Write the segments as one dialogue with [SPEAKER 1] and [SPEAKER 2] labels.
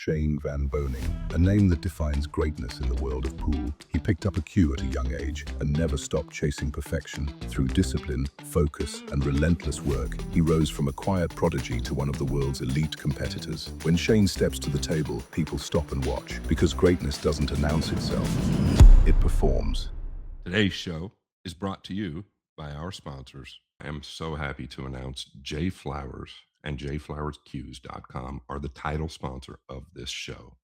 [SPEAKER 1] Shane Van Boening, a name that defines greatness in the world of pool. He picked up a cue at a young age and never stopped chasing perfection. Through discipline, focus, and relentless work, he rose from a quiet prodigy to one of the world's elite competitors. When Shane steps to the table, people stop and watch, because greatness doesn't announce itself, it performs.
[SPEAKER 2] Today's show is brought to you by our sponsors. I am so happy to announce JFlowers and JFlowersQs.com are the title sponsor of this show.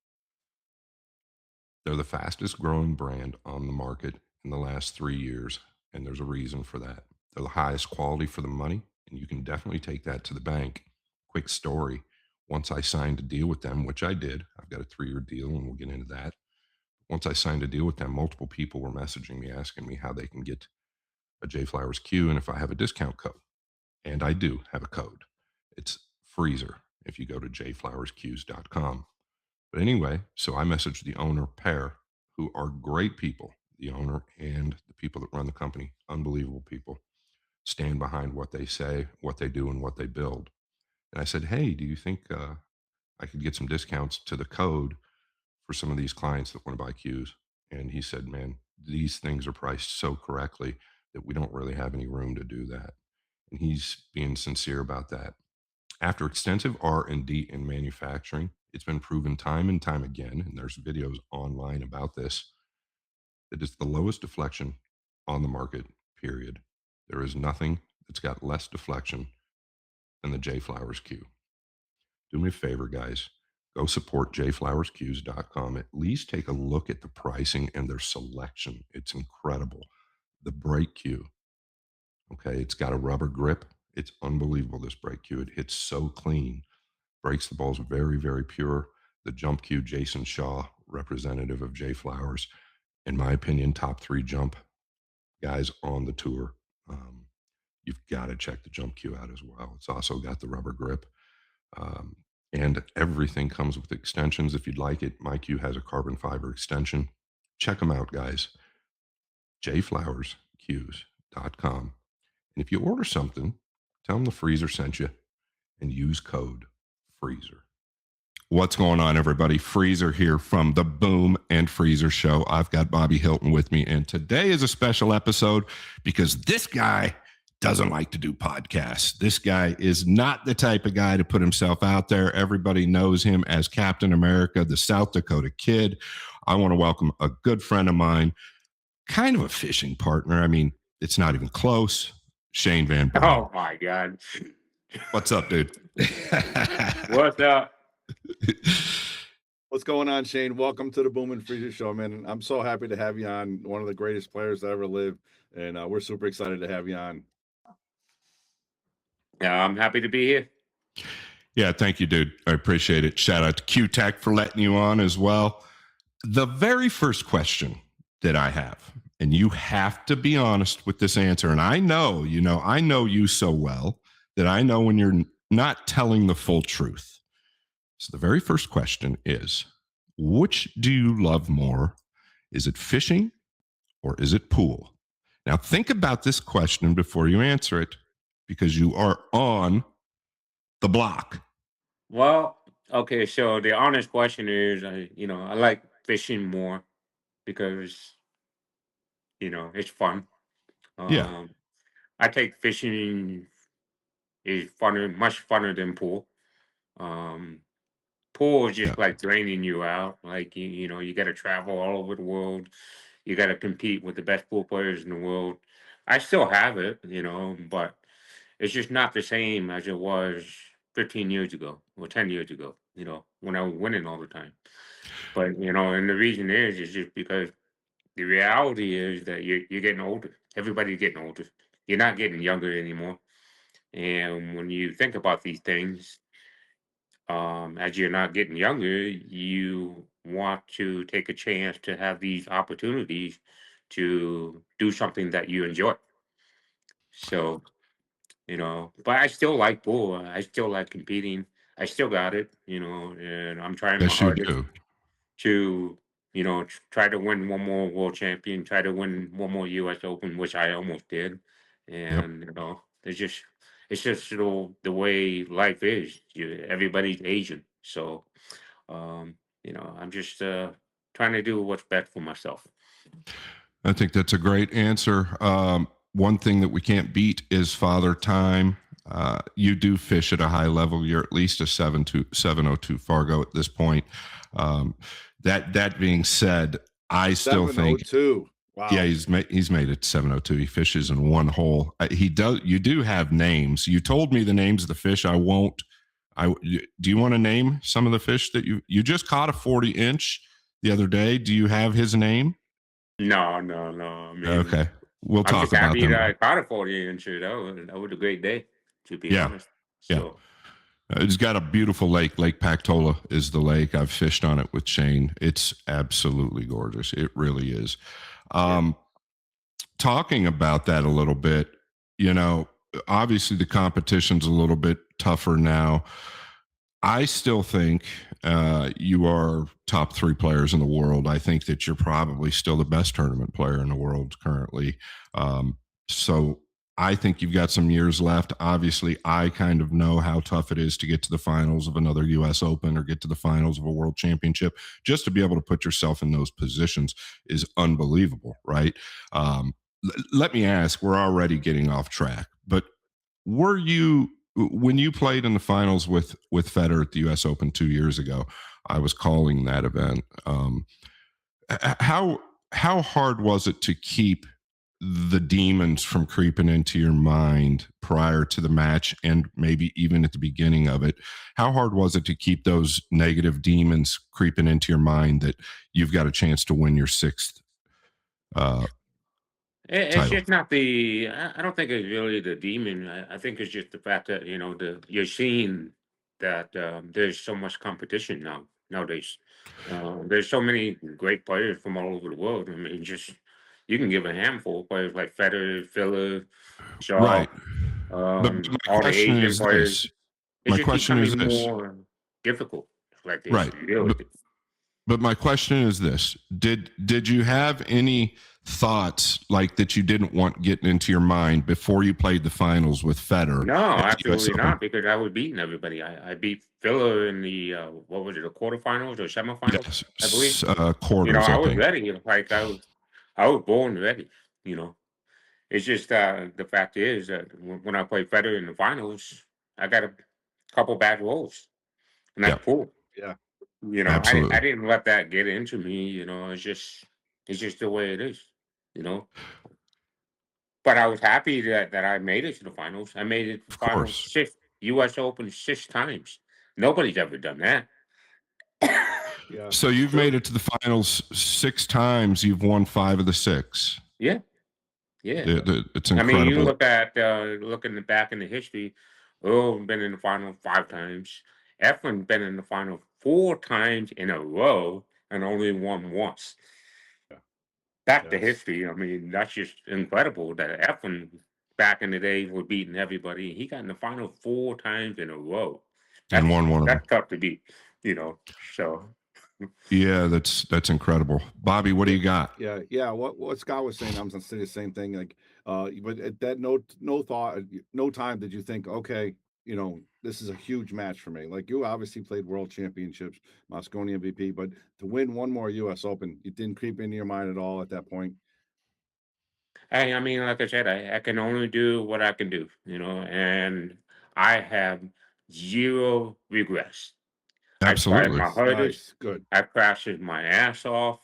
[SPEAKER 2] They're the fastest growing brand on the market in the last 3 years, and there's a reason for that. They're the highest quality for the money, and you can definitely take that to the bank. Quick story. Once I signed a deal with them, which I did, I've got a 3-year deal, and we'll get into that. Once I signed a deal with them, multiple people were messaging me, asking me how they can get a JFlowers Q and if I have a discount code. And I do have a code. It's Freezer if you go to jflowersqs.com. But anyway, so I messaged the owner pair, who are great people, the owner and the people that run the company, unbelievable people, stand behind what they say, what they do, and what they build. And I said, hey, do you think I could get some discounts to the code for some of these clients that want to buy Qs? And he said, man, these things are priced so correctly that we don't really have any room to do that. And he's being sincere about that. After extensive R&D in manufacturing, it's been proven time and time again, and there's videos online about this, that it's the lowest deflection on the market, period. There is nothing that's got less deflection than the JFlowers Q. Do me a favor, guys. Go support jflowersqs.com. At least take a look at the pricing and their selection. It's incredible. The brake Q, okay, it's got a rubber grip. It's unbelievable, this brake Q. It hits so clean. Breaks the balls very, very pure. The jump Q, Jason Shaw, representative of JFlowers, in my opinion, top 3 jump guys on the tour. You've got to check the jump Q out as well. It's also got the rubber grip. And everything comes with extensions. If you'd like it, my Q has a carbon fiber extension. Check them out, guys. jflowersqs.com. And if you order something, tell them the Freezer sent you and use code Freezer. What's going on, everybody? Freezer here from the Boom and Freezer Show. I've got Bobby Hilton with me, and today is a special episode because this guy doesn't like to do podcasts. This guy is not the type of guy to put himself out there. Everybody knows him as Captain America, the South Dakota Kid. I want to welcome a good friend of mine, kind of a fishing partner. I mean, it's not even close. Shane Van Boening.
[SPEAKER 3] Oh my God.
[SPEAKER 2] What's up, dude?
[SPEAKER 3] What's up?
[SPEAKER 4] What's going on, Shane? Welcome to the Boom and Freezer Show, man. I'm so happy to have you on, one of the greatest players that ever lived, and we're super excited to have you on.
[SPEAKER 3] Yeah, I'm happy to be here.
[SPEAKER 2] Yeah, thank you, dude. I appreciate it. Shout out to Q-Tech for letting you on as well. The very first question that I have, and you have to be honest with this answer, and I know you so well that I know when you're not telling the full truth. So the very first question is, which do you love more? Is it fishing or is it pool? Now think about this question before you answer it, because you are on the block.
[SPEAKER 3] Well, okay, so the honest question is, I like fishing more because, it's fun.
[SPEAKER 2] Yeah.
[SPEAKER 3] I take fishing is funner, much funner than pool. Pool is just like draining you out. Like, you got to travel all over the world. You got to compete with the best pool players in the world. I still have it, but it's just not the same as it was 15 years ago or 10 years ago, when I was winning all the time. But, and the reason is just because the reality is that you're getting older. Everybody's getting older. You're not getting younger anymore. And when you think about these things, as you're not getting younger, you want to take a chance to have these opportunities to do something that you enjoy. So, but I still like pool. I still like competing. I still got it, and I'm trying my
[SPEAKER 2] Yes, you
[SPEAKER 3] hardest
[SPEAKER 2] do.
[SPEAKER 3] to, try to win one more world champion, try to win one more US Open, which I almost did. And, it's just the way life is. Everybody's Asian. So I'm just trying to do what's best for myself.
[SPEAKER 2] I think that's a great answer. One thing that we can't beat is father time. You do fish at a high level. You're at least a 702 Fargo at this point. That being said, I still think
[SPEAKER 4] 702. Wow.
[SPEAKER 2] yeah, he's made it 702. He fishes in one hole. He does. You do have names. You told me the names of the fish. I won't. Do you want to name some of the fish that you just caught a 40-inch the other day? Do you have his name?
[SPEAKER 3] No. I mean,
[SPEAKER 2] Okay, we'll
[SPEAKER 3] I'm
[SPEAKER 2] talk
[SPEAKER 3] just
[SPEAKER 2] about
[SPEAKER 3] happy
[SPEAKER 2] them.
[SPEAKER 3] that I caught a 40-incher. That was a great day, to be
[SPEAKER 2] Yeah,
[SPEAKER 3] honest.
[SPEAKER 2] yeah.
[SPEAKER 3] So
[SPEAKER 2] It's got a beautiful lake. Lake Pactola is the lake. I've fished on it with Shane. It's absolutely gorgeous. It really is. Talking about that a little bit, obviously the competition's a little bit tougher now. I still think you are top 3 players in the world. I think that you're probably still the best tournament player in the world currently. So I think you've got some years left. Obviously, I kind of know how tough it is to get to the finals of another U.S. Open or get to the finals of a world championship. Just to be able to put yourself in those positions is unbelievable, right? Let me ask, we're already getting off track, but were you, when you played in the finals with Federer at the U.S. Open 2 years ago? I was calling that event. How hard was it to keep the demons from creeping into your mind prior to the match and maybe even at the beginning of it? How hard was it to keep those negative demons creeping into your mind that you've got a chance to win your 6th
[SPEAKER 3] it's
[SPEAKER 2] title?
[SPEAKER 3] just not the. I don't think it's really the demon. I think it's just the fact that you're seeing that there's so much competition nowadays. There's so many great players from all over the world. I mean, just you can give a handful of players like Federer, Filler, Shaw,
[SPEAKER 2] Right. But my
[SPEAKER 3] all the
[SPEAKER 2] question
[SPEAKER 3] Asian
[SPEAKER 2] is
[SPEAKER 3] players.
[SPEAKER 2] this.
[SPEAKER 3] It's
[SPEAKER 2] My
[SPEAKER 3] just
[SPEAKER 2] question is
[SPEAKER 3] becoming
[SPEAKER 2] this.
[SPEAKER 3] more difficult. Like this,
[SPEAKER 2] Right. But my question is this. Did you have any thoughts like that you didn't want getting into your mind before you played the finals with Federer
[SPEAKER 3] No,
[SPEAKER 2] at the US
[SPEAKER 3] absolutely
[SPEAKER 2] Open?
[SPEAKER 3] not, because I was beating everybody. I beat Filler in the what was it, the quarterfinals or semifinals, I believe.
[SPEAKER 2] Yes, quarters,
[SPEAKER 3] I
[SPEAKER 2] I
[SPEAKER 3] was
[SPEAKER 2] think.
[SPEAKER 3] ready. Like I was born ready. You know, it's just the fact is that when I played Federer in the finals, I got a couple bad rolls, and that's
[SPEAKER 2] Yeah,
[SPEAKER 3] cool.
[SPEAKER 4] Yeah.
[SPEAKER 3] I
[SPEAKER 2] absolutely.
[SPEAKER 3] didn't let that get into me. It's just the way it is. You know, but I was happy that I made it to the finals. I made it to the
[SPEAKER 2] Of
[SPEAKER 3] finals
[SPEAKER 2] course.
[SPEAKER 3] U.S. Open 6 times. Nobody's ever done that.
[SPEAKER 4] Yeah.
[SPEAKER 2] So
[SPEAKER 4] It's
[SPEAKER 2] you've made
[SPEAKER 4] true.
[SPEAKER 2] it to the finals 6 times. You've won 5 of the 6.
[SPEAKER 3] Yeah, yeah.
[SPEAKER 2] It's
[SPEAKER 3] I mean, you
[SPEAKER 2] incredible.
[SPEAKER 3] looking back in the history. Earl been in the final 5 times. Efren been in the final 4 times in a row and only won once.
[SPEAKER 4] Yeah.
[SPEAKER 3] Back to
[SPEAKER 4] Yes.
[SPEAKER 3] history. I mean, that's just incredible that Efren back in the day was beating everybody. He got in the final 4 times in a row.
[SPEAKER 2] And
[SPEAKER 3] That's
[SPEAKER 2] won one of them.
[SPEAKER 3] that's tough to beat. So
[SPEAKER 2] Yeah, that's incredible. Bobby, what do
[SPEAKER 4] Yeah.
[SPEAKER 2] you got?
[SPEAKER 4] Yeah. What Scott was saying, I'm gonna say the same thing. Like, but at that no thought, no time did you think, okay, this is a huge match for me. Like, you obviously played world championships, Mosconi MVP, but to win one more U.S. Open, it didn't creep into your mind at all at that point.
[SPEAKER 3] I mean, like I said, I can only do what I can do, and I have zero regrets. I tried
[SPEAKER 2] Absolutely.
[SPEAKER 3] my hardest.
[SPEAKER 4] Nice, good.
[SPEAKER 3] I crashed my ass off.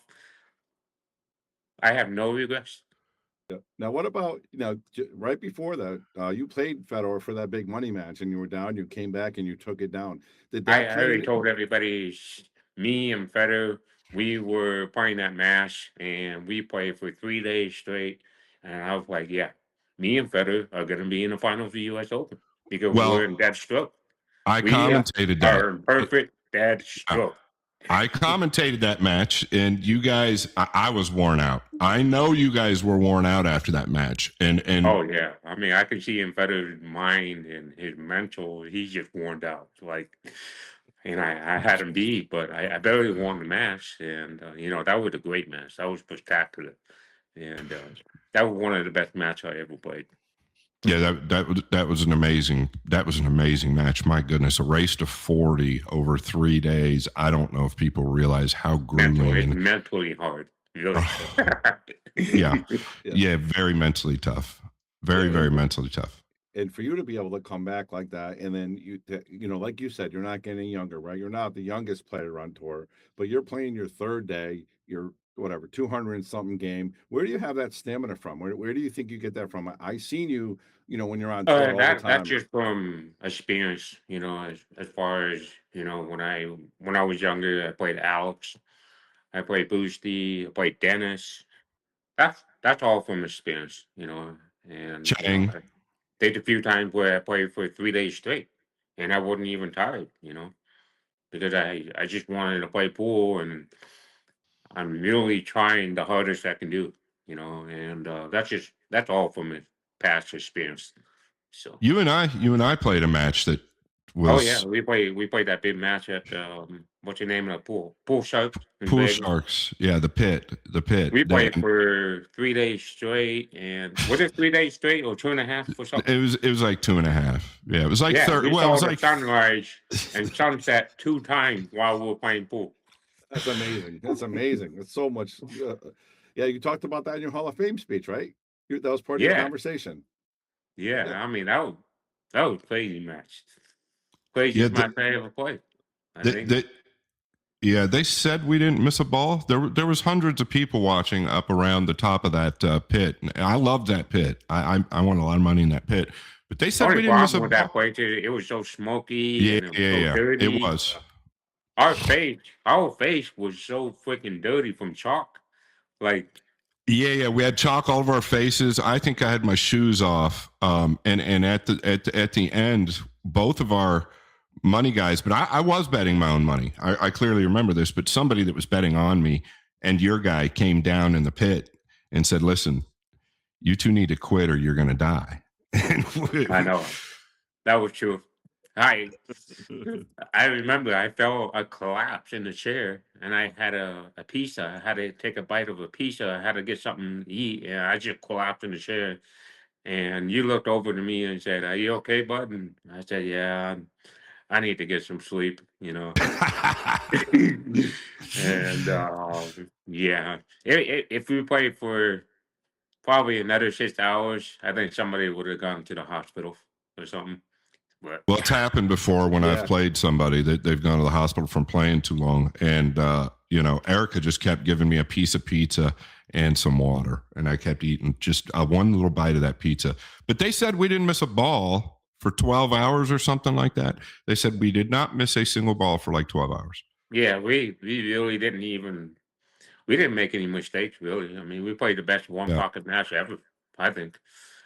[SPEAKER 3] I have no regrets.
[SPEAKER 4] Yeah. Now, what about right before that, you played Federer for that big money match, and you were down. You came back and you took it down. Did that
[SPEAKER 3] I already
[SPEAKER 4] play?
[SPEAKER 3] told everybody, me and Federer, we were playing that match, and we played for 3 days straight. And I was like, yeah, me and Federer are going to be in the final of the U.S. Open because we're
[SPEAKER 2] Well,
[SPEAKER 3] in dead stroke.
[SPEAKER 2] I
[SPEAKER 3] We
[SPEAKER 2] commentated that.
[SPEAKER 3] are in perfect dead
[SPEAKER 2] I,
[SPEAKER 3] stroke.
[SPEAKER 2] I commentated that match, and you guys, I was worn out. I know you guys were worn out after that match, and
[SPEAKER 3] Oh yeah, I mean, I can see in Federer's mind and his mental. He's just worn out. Like, and I had him beat, but I barely won the match. And that was a great match. That was spectacular, and that was one of the best matches I ever played.
[SPEAKER 2] Yeah, that was an amazing match. My goodness, a race to 40 over 3 days. I don't know if people realize how grueling
[SPEAKER 3] It's
[SPEAKER 2] and
[SPEAKER 3] mentally hard. Really.
[SPEAKER 2] yeah,
[SPEAKER 4] Yeah.
[SPEAKER 2] very mentally tough.
[SPEAKER 4] Yeah,
[SPEAKER 2] Very mentally tough.
[SPEAKER 4] and for you to be able to come back like that, and then like you said, you're not getting younger, right? You're not the youngest player on tour, but you're playing your third day, your whatever 200 and something game. Where do you have that stamina from? Where do you think you get that from? I seen you, when you're on tour all the
[SPEAKER 3] That's
[SPEAKER 4] time.
[SPEAKER 3] just from experience, as far as when I was younger, I played Alex, I played Boosty, I played Dennis. That's all from experience, and
[SPEAKER 2] Chang.
[SPEAKER 3] I did a few times where I played for 3 days straight, and I wasn't even tired, because I just wanted to play pool, and I'm really trying the hardest I can do, and that's all from a past experience. So.
[SPEAKER 2] You and I played a match that
[SPEAKER 3] Oh yeah,
[SPEAKER 2] was
[SPEAKER 3] we played that big match at what's the name of the pool? Pool Sharks in
[SPEAKER 2] Pool
[SPEAKER 3] Vegas.
[SPEAKER 2] Sharks. Yeah, the pit.
[SPEAKER 3] We played
[SPEAKER 2] And
[SPEAKER 3] for 3 days straight, and was it 3 days straight or 2.5 or something?
[SPEAKER 2] it was like 2.5. Yeah, it was like
[SPEAKER 3] Yeah,
[SPEAKER 2] third.
[SPEAKER 3] we
[SPEAKER 2] Well, it
[SPEAKER 3] saw
[SPEAKER 2] was
[SPEAKER 3] the
[SPEAKER 2] like
[SPEAKER 3] sunrise and sunset 2 times while we were playing pool.
[SPEAKER 4] That's amazing. That's amazing. It's so much. Yeah, you talked about that in your Hall of Fame speech, right? That was part of your
[SPEAKER 3] Yeah,
[SPEAKER 4] conversation. Yeah.
[SPEAKER 3] yeah. I mean that was crazy match.
[SPEAKER 2] yeah.
[SPEAKER 3] Craziest match I ever played. I
[SPEAKER 2] They,
[SPEAKER 3] think.
[SPEAKER 2] they, yeah, they said we didn't miss a ball. There was hundreds of people watching up around the top of that pit. And I loved that pit. I won a lot of money in that pit. But they said
[SPEAKER 3] Only
[SPEAKER 2] we didn't miss a
[SPEAKER 3] problem with that
[SPEAKER 2] ball.
[SPEAKER 3] place is it was so smoky
[SPEAKER 2] Yeah,
[SPEAKER 3] and it was so
[SPEAKER 2] yeah. It
[SPEAKER 3] dirty.
[SPEAKER 2] was.
[SPEAKER 3] Our face was so freaking dirty from chalk. Like,
[SPEAKER 2] Yeah. We had chalk all over our faces. I think I had my shoes off. And at the end, both of our money guys, but I was betting my own money. I clearly remember this, but somebody that was betting on me and your guy came down in the pit and said, "Listen, you two need to quit or you're going to die."
[SPEAKER 3] I know that was true. I I remember I felt a collapse in the chair, and I had a pizza. I had to take a bite of a pizza. I had to get something to eat, and I just collapsed in the chair. And you looked over to me and said, "Are you okay, bud?" And I said, "Yeah, I need to get some sleep." And yeah, if we played for probably another 6 hours, I think somebody would have gone to the hospital or something. But
[SPEAKER 2] Well, it's happened before when I've
[SPEAKER 4] Yeah.
[SPEAKER 2] played somebody that they've gone to the hospital from playing too long. And, Erica just kept giving me a piece of pizza and some water. And I kept eating just one little bite of that pizza. But they said we didn't miss a ball for 12 hours or something like that. They said we did not miss a single ball for like 12 hours.
[SPEAKER 3] yeah, we really we didn't make any mistakes really. I mean, we played the best one
[SPEAKER 2] Yeah.
[SPEAKER 3] pocket match ever. I think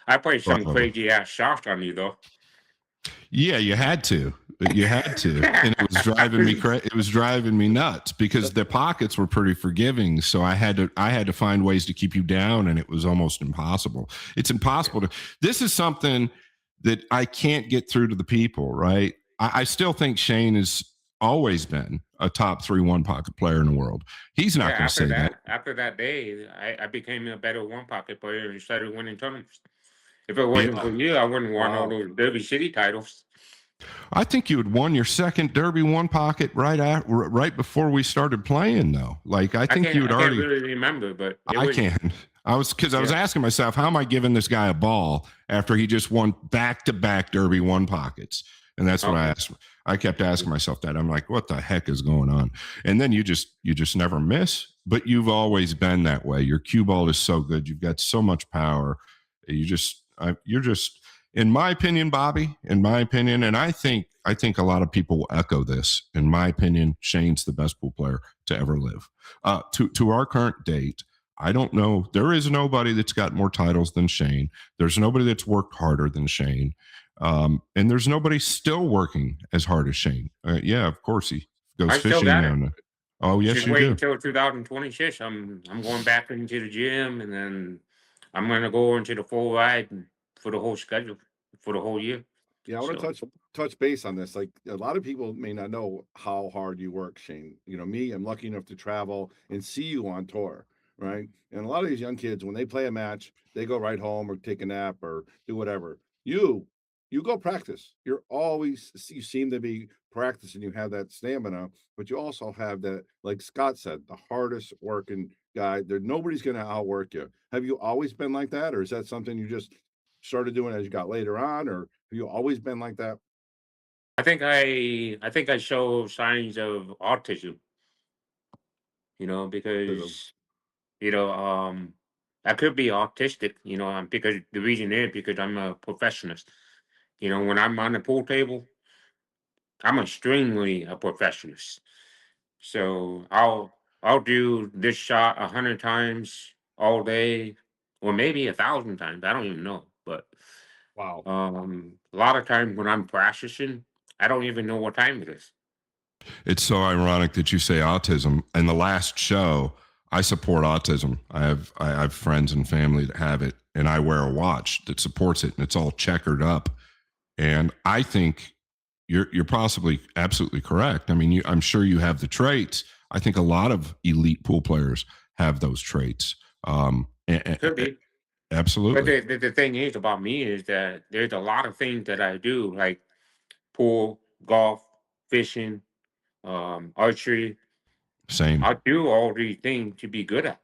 [SPEAKER 3] I played some
[SPEAKER 2] Probably.
[SPEAKER 3] crazy ass shots on you though.
[SPEAKER 2] Yeah, you had to. You had to, and it was driving me It was driving me nuts because the pockets were pretty forgiving. So I had to find ways to keep you down, and it was almost impossible. It's impossible to. This is something that I can't get through to the people. Right? I still think Shane has always been a top 3 one pocket player in the world. He's not
[SPEAKER 3] Yeah,
[SPEAKER 2] going to say that.
[SPEAKER 3] after that day, I became a better one pocket player and started winning tournaments. If it
[SPEAKER 2] Yeah.
[SPEAKER 3] wasn't for you, I wouldn't want all
[SPEAKER 4] Wow.
[SPEAKER 3] those Derby City titles.
[SPEAKER 2] I think you had won your second Derby one pocket right before we started playing, though. Like I think you had
[SPEAKER 3] I can't
[SPEAKER 2] already.
[SPEAKER 3] really remember, but it
[SPEAKER 2] I
[SPEAKER 3] was
[SPEAKER 2] can. I was
[SPEAKER 3] yeah.
[SPEAKER 2] asking myself, how am I giving this guy a ball after he just won back-to-back Derby one pockets? And that's what I
[SPEAKER 3] Okay.
[SPEAKER 2] asked. I kept asking myself that. I'm like, what the heck is going on? And then you just never miss. But you've always been that way. Your cue ball is so good. You've got so much power. You're just, in my opinion, Bobby. In my opinion, and I think a lot of people will echo this. In my opinion, Shane's the best pool player to ever live. To our current date, I don't know. There is nobody that's got more titles than Shane. There's nobody that's worked harder than Shane. And there's nobody still working as hard as Shane. Yeah, of course he goes
[SPEAKER 3] I still
[SPEAKER 2] fishing.
[SPEAKER 3] got it.
[SPEAKER 2] Oh, yes,
[SPEAKER 3] Just
[SPEAKER 2] you
[SPEAKER 3] wait
[SPEAKER 2] do.
[SPEAKER 3] until 2026. I'm going back into the gym, and then I'm gonna go into the full ride for the whole schedule for the whole year.
[SPEAKER 4] Yeah, I want
[SPEAKER 3] So
[SPEAKER 4] to touch base on this. Like a lot of people may not know how hard you work, Shane. Me, I'm lucky enough to travel and see you on tour, right? And a lot of these young kids, when they play a match, they go right home or take a nap or do whatever. you go practice. You seem to be practicing. You have that stamina, but you also have that, like Scott said, the hardest working guy. There, nobody's going to outwork you. Have you always been like that, or is that something you just started doing as you got later on, or have you always been like that?
[SPEAKER 3] I think I show signs of autism,
[SPEAKER 4] Autism.
[SPEAKER 3] because you know, I could be autistic, because the reason is because I'm a perfectionist. When I'm on the pool table, I'm extremely a perfectionist. So I'll do this shot 100 times all day, or maybe 1,000 times. I don't even know. But
[SPEAKER 4] Wow.
[SPEAKER 3] a lot of times when I'm practicing, I don't even know what time it is.
[SPEAKER 2] It's so ironic that you say autism. In the last show, I support autism. I have friends and family that have it, and I wear a watch that supports it, and it's all checkered up. And I think you're possibly absolutely correct. I mean, I'm sure you have the traits. I think a lot of elite pool players have those traits.
[SPEAKER 3] Could be. But
[SPEAKER 2] Absolutely.
[SPEAKER 3] the thing is about me is that there's a lot of things that I do, like pool, golf, fishing, archery.
[SPEAKER 2] Same.
[SPEAKER 3] I do all these things to be good at.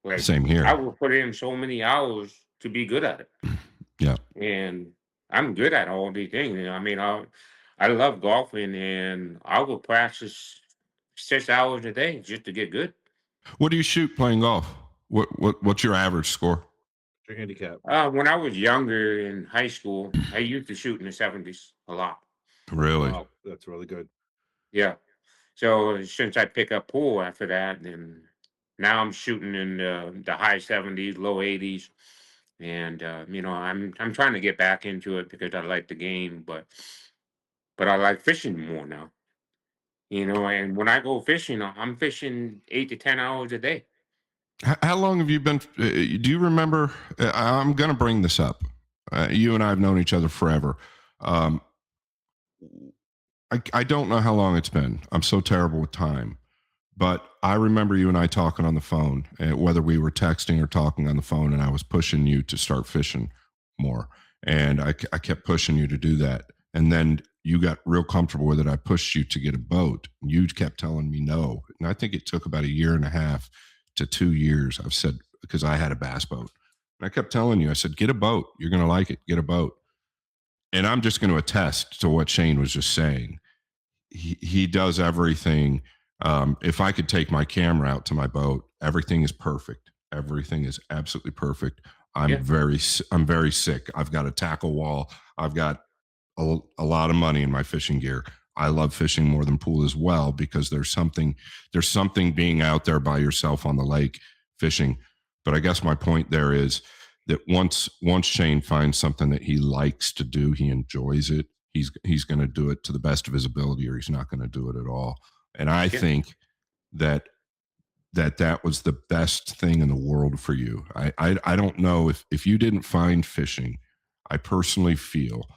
[SPEAKER 3] Like,
[SPEAKER 2] Same
[SPEAKER 3] I
[SPEAKER 2] here.
[SPEAKER 3] will put in so many hours to be good at it,
[SPEAKER 2] Yeah.
[SPEAKER 3] and I'm good at all these things. I mean, I love golfing, and I will practice 6 hours a day just to get good.
[SPEAKER 2] What do you shoot playing golf? What's your average score?
[SPEAKER 4] Your handicap.
[SPEAKER 3] When I was younger in high school, I used to shoot in the 70s a lot.
[SPEAKER 2] Really?
[SPEAKER 4] Wow, that's really good.
[SPEAKER 3] Yeah. So since I pick up pool after that, then now I'm shooting in the high 70s, low 80s, and I'm trying to get back into it because I like the game, but I like fishing more now. And when I go fishing, I'm fishing 8 to 10 hours a day.
[SPEAKER 2] How long have you been? Do you remember? I'm going to bring this up. You and I have known each other forever. Um, I don't know how long it's been. I'm so terrible with time. But I remember you and I talking on the phone, whether we were texting or talking on the phone, and I was pushing you to start fishing more. And I kept pushing you to do that. And then you got real comfortable with it. I pushed you to get a boat. You kept telling me no. And I think it took about a year and a half to 2 years. I've said, because I had a bass boat. And I kept telling you, I said, get a boat. You're going to like it. Get a boat. And I'm just going to attest to what Shane was just saying. He does everything. If I could take my camera out to my boat, everything is perfect. Everything is absolutely perfect.
[SPEAKER 3] Yeah.
[SPEAKER 2] I'm very sick. I've got a tackle wall. I've got a lot of money in my fishing gear. I love fishing more than pool as well, because there's something being out there by yourself on the lake fishing. But I guess my point there is that once Shane finds something that he likes to do, he enjoys it, he's going to do it to the best of his ability, or he's not going to do it at all. And I
[SPEAKER 3] Yeah.
[SPEAKER 2] think that was the best thing in the world for you. I don't know if you didn't find fishing. I personally feel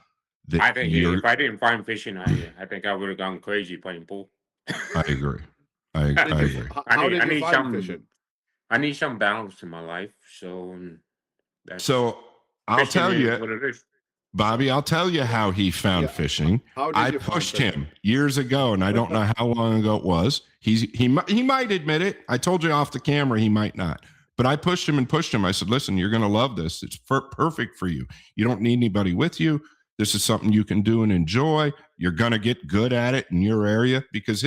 [SPEAKER 2] that
[SPEAKER 3] I think if I didn't find fishing, I think I would have gone crazy playing pool.
[SPEAKER 2] I agree. I
[SPEAKER 4] How did you?
[SPEAKER 2] agree.
[SPEAKER 4] How
[SPEAKER 3] I
[SPEAKER 4] did you
[SPEAKER 3] need
[SPEAKER 4] find
[SPEAKER 3] some
[SPEAKER 4] fishing?
[SPEAKER 3] I need some balance in my life. So that's
[SPEAKER 2] So I'll
[SPEAKER 3] fishing
[SPEAKER 2] tell
[SPEAKER 3] is
[SPEAKER 2] you,
[SPEAKER 3] what it is.
[SPEAKER 2] Bobby, I'll tell you how he found
[SPEAKER 4] Yeah.
[SPEAKER 2] fishing.
[SPEAKER 4] How did
[SPEAKER 2] I
[SPEAKER 4] you find
[SPEAKER 2] pushed
[SPEAKER 4] fishing?
[SPEAKER 2] him years ago, and I don't know how long ago it was. He might admit it. I told you off the camera he might not, but I pushed him and pushed him. I said, "Listen, you're going to love this. It's perfect for you. You don't need anybody with you. This is something you can do and enjoy. You're going to get good at it in your area, because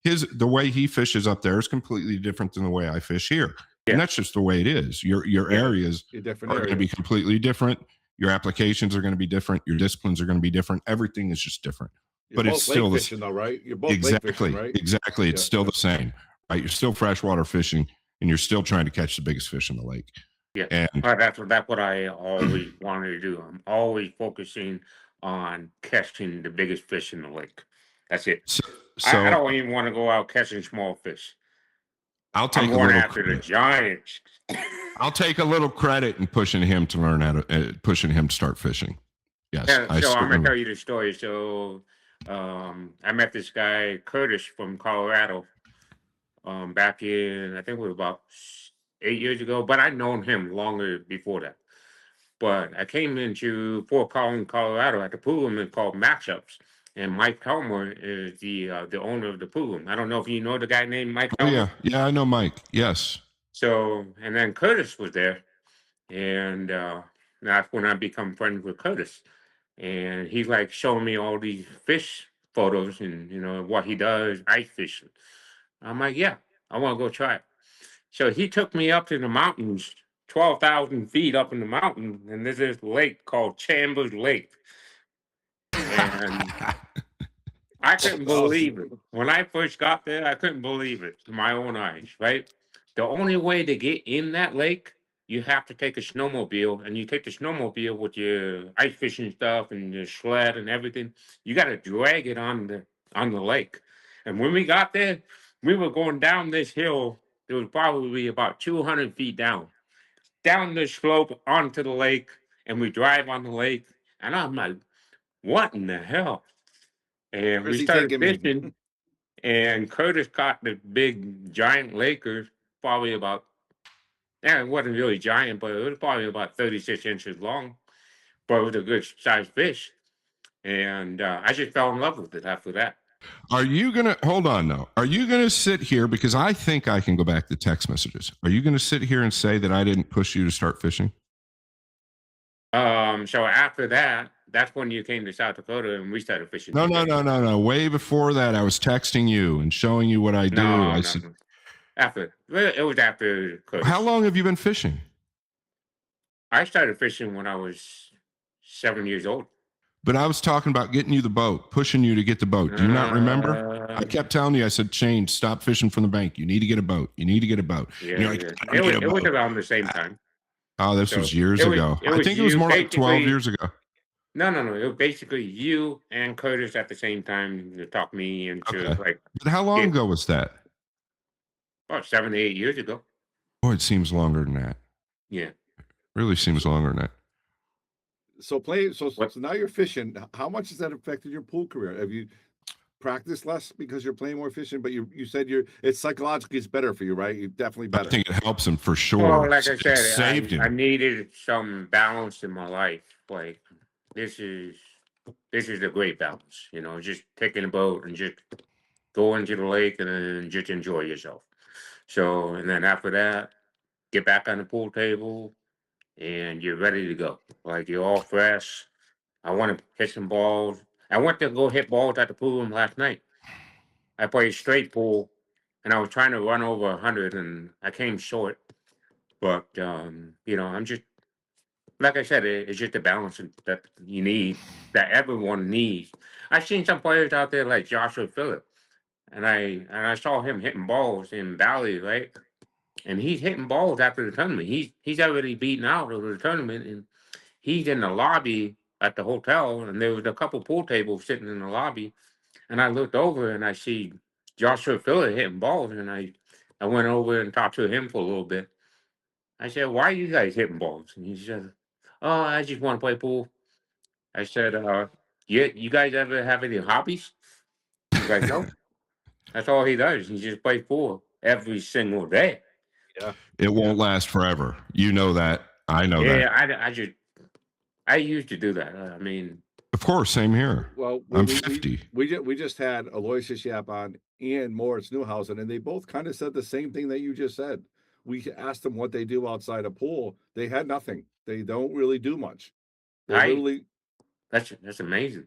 [SPEAKER 2] the way he fishes up there is completely different than the way I fish here, and
[SPEAKER 3] Yeah.
[SPEAKER 2] that's just the way it is. Your
[SPEAKER 3] Yeah.
[SPEAKER 2] areas
[SPEAKER 4] Your
[SPEAKER 2] are
[SPEAKER 4] different
[SPEAKER 2] going to be
[SPEAKER 4] areas.
[SPEAKER 2] completely different. Your applications are going to be different. Your disciplines are going to be different. Everything is just different.
[SPEAKER 4] You're
[SPEAKER 2] But it's
[SPEAKER 4] both lake
[SPEAKER 2] still
[SPEAKER 4] fishing, though, right? You're both lake fishing,
[SPEAKER 2] exactly,
[SPEAKER 4] right?
[SPEAKER 2] exactly. It's
[SPEAKER 4] Yeah.
[SPEAKER 2] still the same, right? You're still freshwater fishing, and you're still trying to catch the biggest fish in the lake.
[SPEAKER 3] Yeah.
[SPEAKER 2] And
[SPEAKER 3] That's what I always wanted to do. I'm always focusing on catching the biggest fish in the lake. That's it.
[SPEAKER 2] so,
[SPEAKER 3] I
[SPEAKER 2] so
[SPEAKER 3] don't even want to go out catching small fish.
[SPEAKER 2] I'll
[SPEAKER 3] I'm
[SPEAKER 2] take a
[SPEAKER 3] going
[SPEAKER 2] little
[SPEAKER 3] after the
[SPEAKER 2] credit.
[SPEAKER 3] giants.
[SPEAKER 2] I'll take a little credit in pushing him to learn how to pushing him to start fishing. Yes,
[SPEAKER 3] Yeah,
[SPEAKER 2] I
[SPEAKER 3] so I'm gonna
[SPEAKER 2] certainly
[SPEAKER 3] tell
[SPEAKER 2] will.
[SPEAKER 3] you the story. So I met this guy Curtis from Colorado back in, I think it was about 8 years ago, but I'd known him longer before that. But I came into Fort Collins, Colorado at the pool room called Matchups. And Mike Helmer is the owner of the pool room. I don't know if you know the guy named Mike
[SPEAKER 2] Oh
[SPEAKER 3] Helmer.
[SPEAKER 2] yeah, yeah, I know Mike. Yes.
[SPEAKER 3] So, and then Curtis was there. And that's when I become friends with Curtis. And he's like showing me all these fish photos and, what he does, ice fishing. I'm like, yeah, I want to go try it. So he took me up to the mountains, 12,000 feet up in the mountain, and there's this lake called Chambers Lake. And I couldn't believe it. When I first got there, I couldn't believe it to my own eyes, right? The only way to get in that lake, you have to take a snowmobile, and you take the snowmobile with your ice fishing stuff and your sled and everything. You got to drag it on the lake. And when we got there, we were going down this hill. It was probably about 200 feet down the slope onto the lake, and we drive on the lake. And I'm like, what in the hell? And
[SPEAKER 4] Where's
[SPEAKER 3] we
[SPEAKER 4] he
[SPEAKER 3] started
[SPEAKER 4] taking me?
[SPEAKER 3] fishing, and Curtis caught the big giant Lakers, probably about, yeah, it wasn't really giant, but it was probably about 36 inches long. But it was a good sized fish. And I just fell in love with it after that.
[SPEAKER 2] Are you gonna hold on though? Are you gonna sit here because I think I can go back to text messages? Are you gonna sit here and say that I didn't push you to start fishing?
[SPEAKER 3] So after that, that's when you came to South Dakota and we started fishing
[SPEAKER 2] No, no,
[SPEAKER 3] together.
[SPEAKER 2] no, no, no. Way before that, I was texting you and showing you what I do.
[SPEAKER 3] No,
[SPEAKER 2] I
[SPEAKER 3] no,
[SPEAKER 2] said,
[SPEAKER 3] no. It was after
[SPEAKER 2] how
[SPEAKER 3] Curtis.
[SPEAKER 2] long have you been fishing?
[SPEAKER 3] I started fishing when I was 7 years old.
[SPEAKER 2] But I was talking about getting you the boat, pushing you to get the boat. Do you not remember? I kept telling you, I said, Shane, stop fishing from the bank. You need to get a boat. You need to get a boat.
[SPEAKER 3] Yeah,
[SPEAKER 2] You're like,
[SPEAKER 3] yeah.
[SPEAKER 2] I don't get a
[SPEAKER 3] It was
[SPEAKER 2] boat.
[SPEAKER 3] around the same time.
[SPEAKER 2] Oh, this
[SPEAKER 3] So
[SPEAKER 2] was years
[SPEAKER 3] it was
[SPEAKER 2] ago.
[SPEAKER 3] it
[SPEAKER 2] I
[SPEAKER 3] was
[SPEAKER 2] think it was
[SPEAKER 3] you
[SPEAKER 2] more like 12
[SPEAKER 3] basically.
[SPEAKER 2] years ago.
[SPEAKER 3] No, no, no. It was basically you and Curtis at the same time to talk me into
[SPEAKER 2] Okay.
[SPEAKER 3] like
[SPEAKER 2] But how long
[SPEAKER 3] Yeah.
[SPEAKER 2] ago was that?
[SPEAKER 3] about 7 to 8 years ago.
[SPEAKER 2] Boy, it seems longer than that.
[SPEAKER 3] Yeah.
[SPEAKER 2] Really seems longer than that.
[SPEAKER 4] So now you're fishing. How much has that affected your pool career? Have you practiced less because you're playing more fishing? But you said it's psychologically it's better for you, right? You're definitely
[SPEAKER 2] I
[SPEAKER 4] better.
[SPEAKER 2] think it helps him for sure.
[SPEAKER 3] Well, like I
[SPEAKER 2] It
[SPEAKER 3] said,
[SPEAKER 2] saved
[SPEAKER 3] I
[SPEAKER 2] him.
[SPEAKER 3] needed some balance in my life. Like this is a great balance. Just taking a boat and just go into the lake and then just enjoy yourself. So, and then after that, get back on the pool table and you're ready to go. Like you're all fresh. I want to hit some balls. I went to go hit balls at the pool room last night. I played straight pool, and I was trying to run over 100, and I came short. But I'm just like I said, it's just a balance that you need, that everyone needs. I've seen some players out there like Joshua Phillip, and I saw him hitting balls in Valley, right? And he's hitting balls after the tournament. He's already beaten out of the tournament, and he's in the lobby at the hotel, and there was a couple pool tables sitting in the lobby, and I looked over and I see Joshua Phillip hitting balls, and I went over and talked to him for a little bit. I said, "Why are you guys hitting balls?" And he said, "Oh, I just want to play pool." I said, "Yeah, you guys ever have any hobbies?" He's like, "No." That's all he does. He just plays pool every single day.
[SPEAKER 4] Yeah.
[SPEAKER 2] It won't last forever. You know that. I know
[SPEAKER 3] Yeah,
[SPEAKER 2] that.
[SPEAKER 3] I used to do that. I mean,
[SPEAKER 2] Of course, same here.
[SPEAKER 4] Well,
[SPEAKER 2] I'm 50.
[SPEAKER 4] we just had Aloysius Yap on and Moritz Newhausen, and they both kind of said the same thing that you just said. We asked them what they do outside a pool. They had nothing. They don't really do much. They're
[SPEAKER 3] I
[SPEAKER 4] literally
[SPEAKER 3] that's amazing.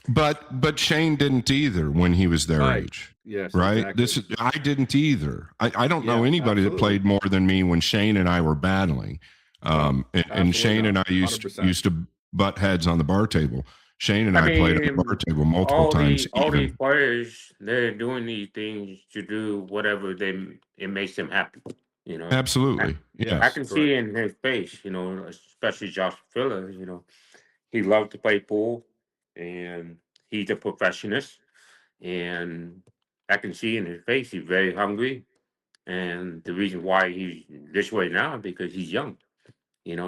[SPEAKER 2] But Shane didn't either when he was their
[SPEAKER 4] Right.
[SPEAKER 2] age.
[SPEAKER 4] Yes,
[SPEAKER 2] Right.
[SPEAKER 4] exactly.
[SPEAKER 2] I didn't either. I don't know
[SPEAKER 4] Yeah,
[SPEAKER 2] anybody that
[SPEAKER 4] absolutely.
[SPEAKER 2] played more than me when Shane and I were battling. And
[SPEAKER 4] absolutely
[SPEAKER 2] Shane and I
[SPEAKER 4] not.
[SPEAKER 2] used
[SPEAKER 4] 100%.
[SPEAKER 2] to butt heads on the bar table. Shane and
[SPEAKER 3] I
[SPEAKER 2] I played on the
[SPEAKER 3] mean,
[SPEAKER 2] bar table multiple times.
[SPEAKER 3] all
[SPEAKER 2] Even.
[SPEAKER 3] these players, they're doing these things to do whatever it makes them happy.
[SPEAKER 2] Absolutely.
[SPEAKER 3] I
[SPEAKER 2] Yes.
[SPEAKER 3] can see in his face, especially Josh Filler, he loved to play pool, and he's a perfectionist, and I can see in his face he's very hungry, and the reason why he's this way now because he's young.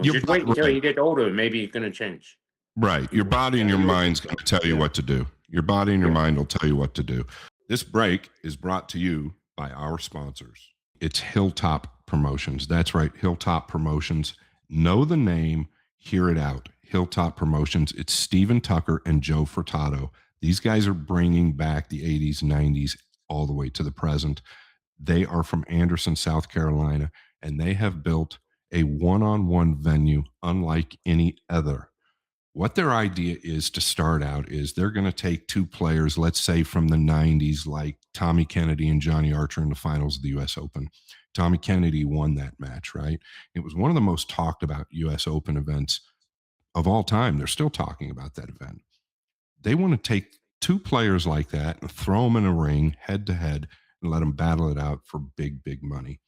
[SPEAKER 3] Just wait until he gets older, maybe it's gonna change.
[SPEAKER 2] Right. Your body and your mind's going to tell you
[SPEAKER 4] Yeah.
[SPEAKER 2] what to do. Your body and your
[SPEAKER 3] Yeah.
[SPEAKER 2] mind will tell you what to do. This break is brought to you by our sponsors. It's Hilltop Promotions. That's right. Hilltop Promotions. Know the name, Hear it out. Hilltop Promotions. It's Steven Tucker and Joe Furtado. These guys are bringing back the 80s, 90s, all the way to the present. They are from Anderson, South Carolina, and they have built a one-on-one venue unlike any other. What their idea is to start out is they're going to take two players, let's say from the 90s, like Tommy Kennedy and Johnny Archer in the finals of the U.S. Open. Tommy Kennedy won that match, right? It was one of the most talked about U.S. Open events of all time. They're still talking about that event. They want to take two players like that and throw them in a ring head to head and let them battle it out for big, big money.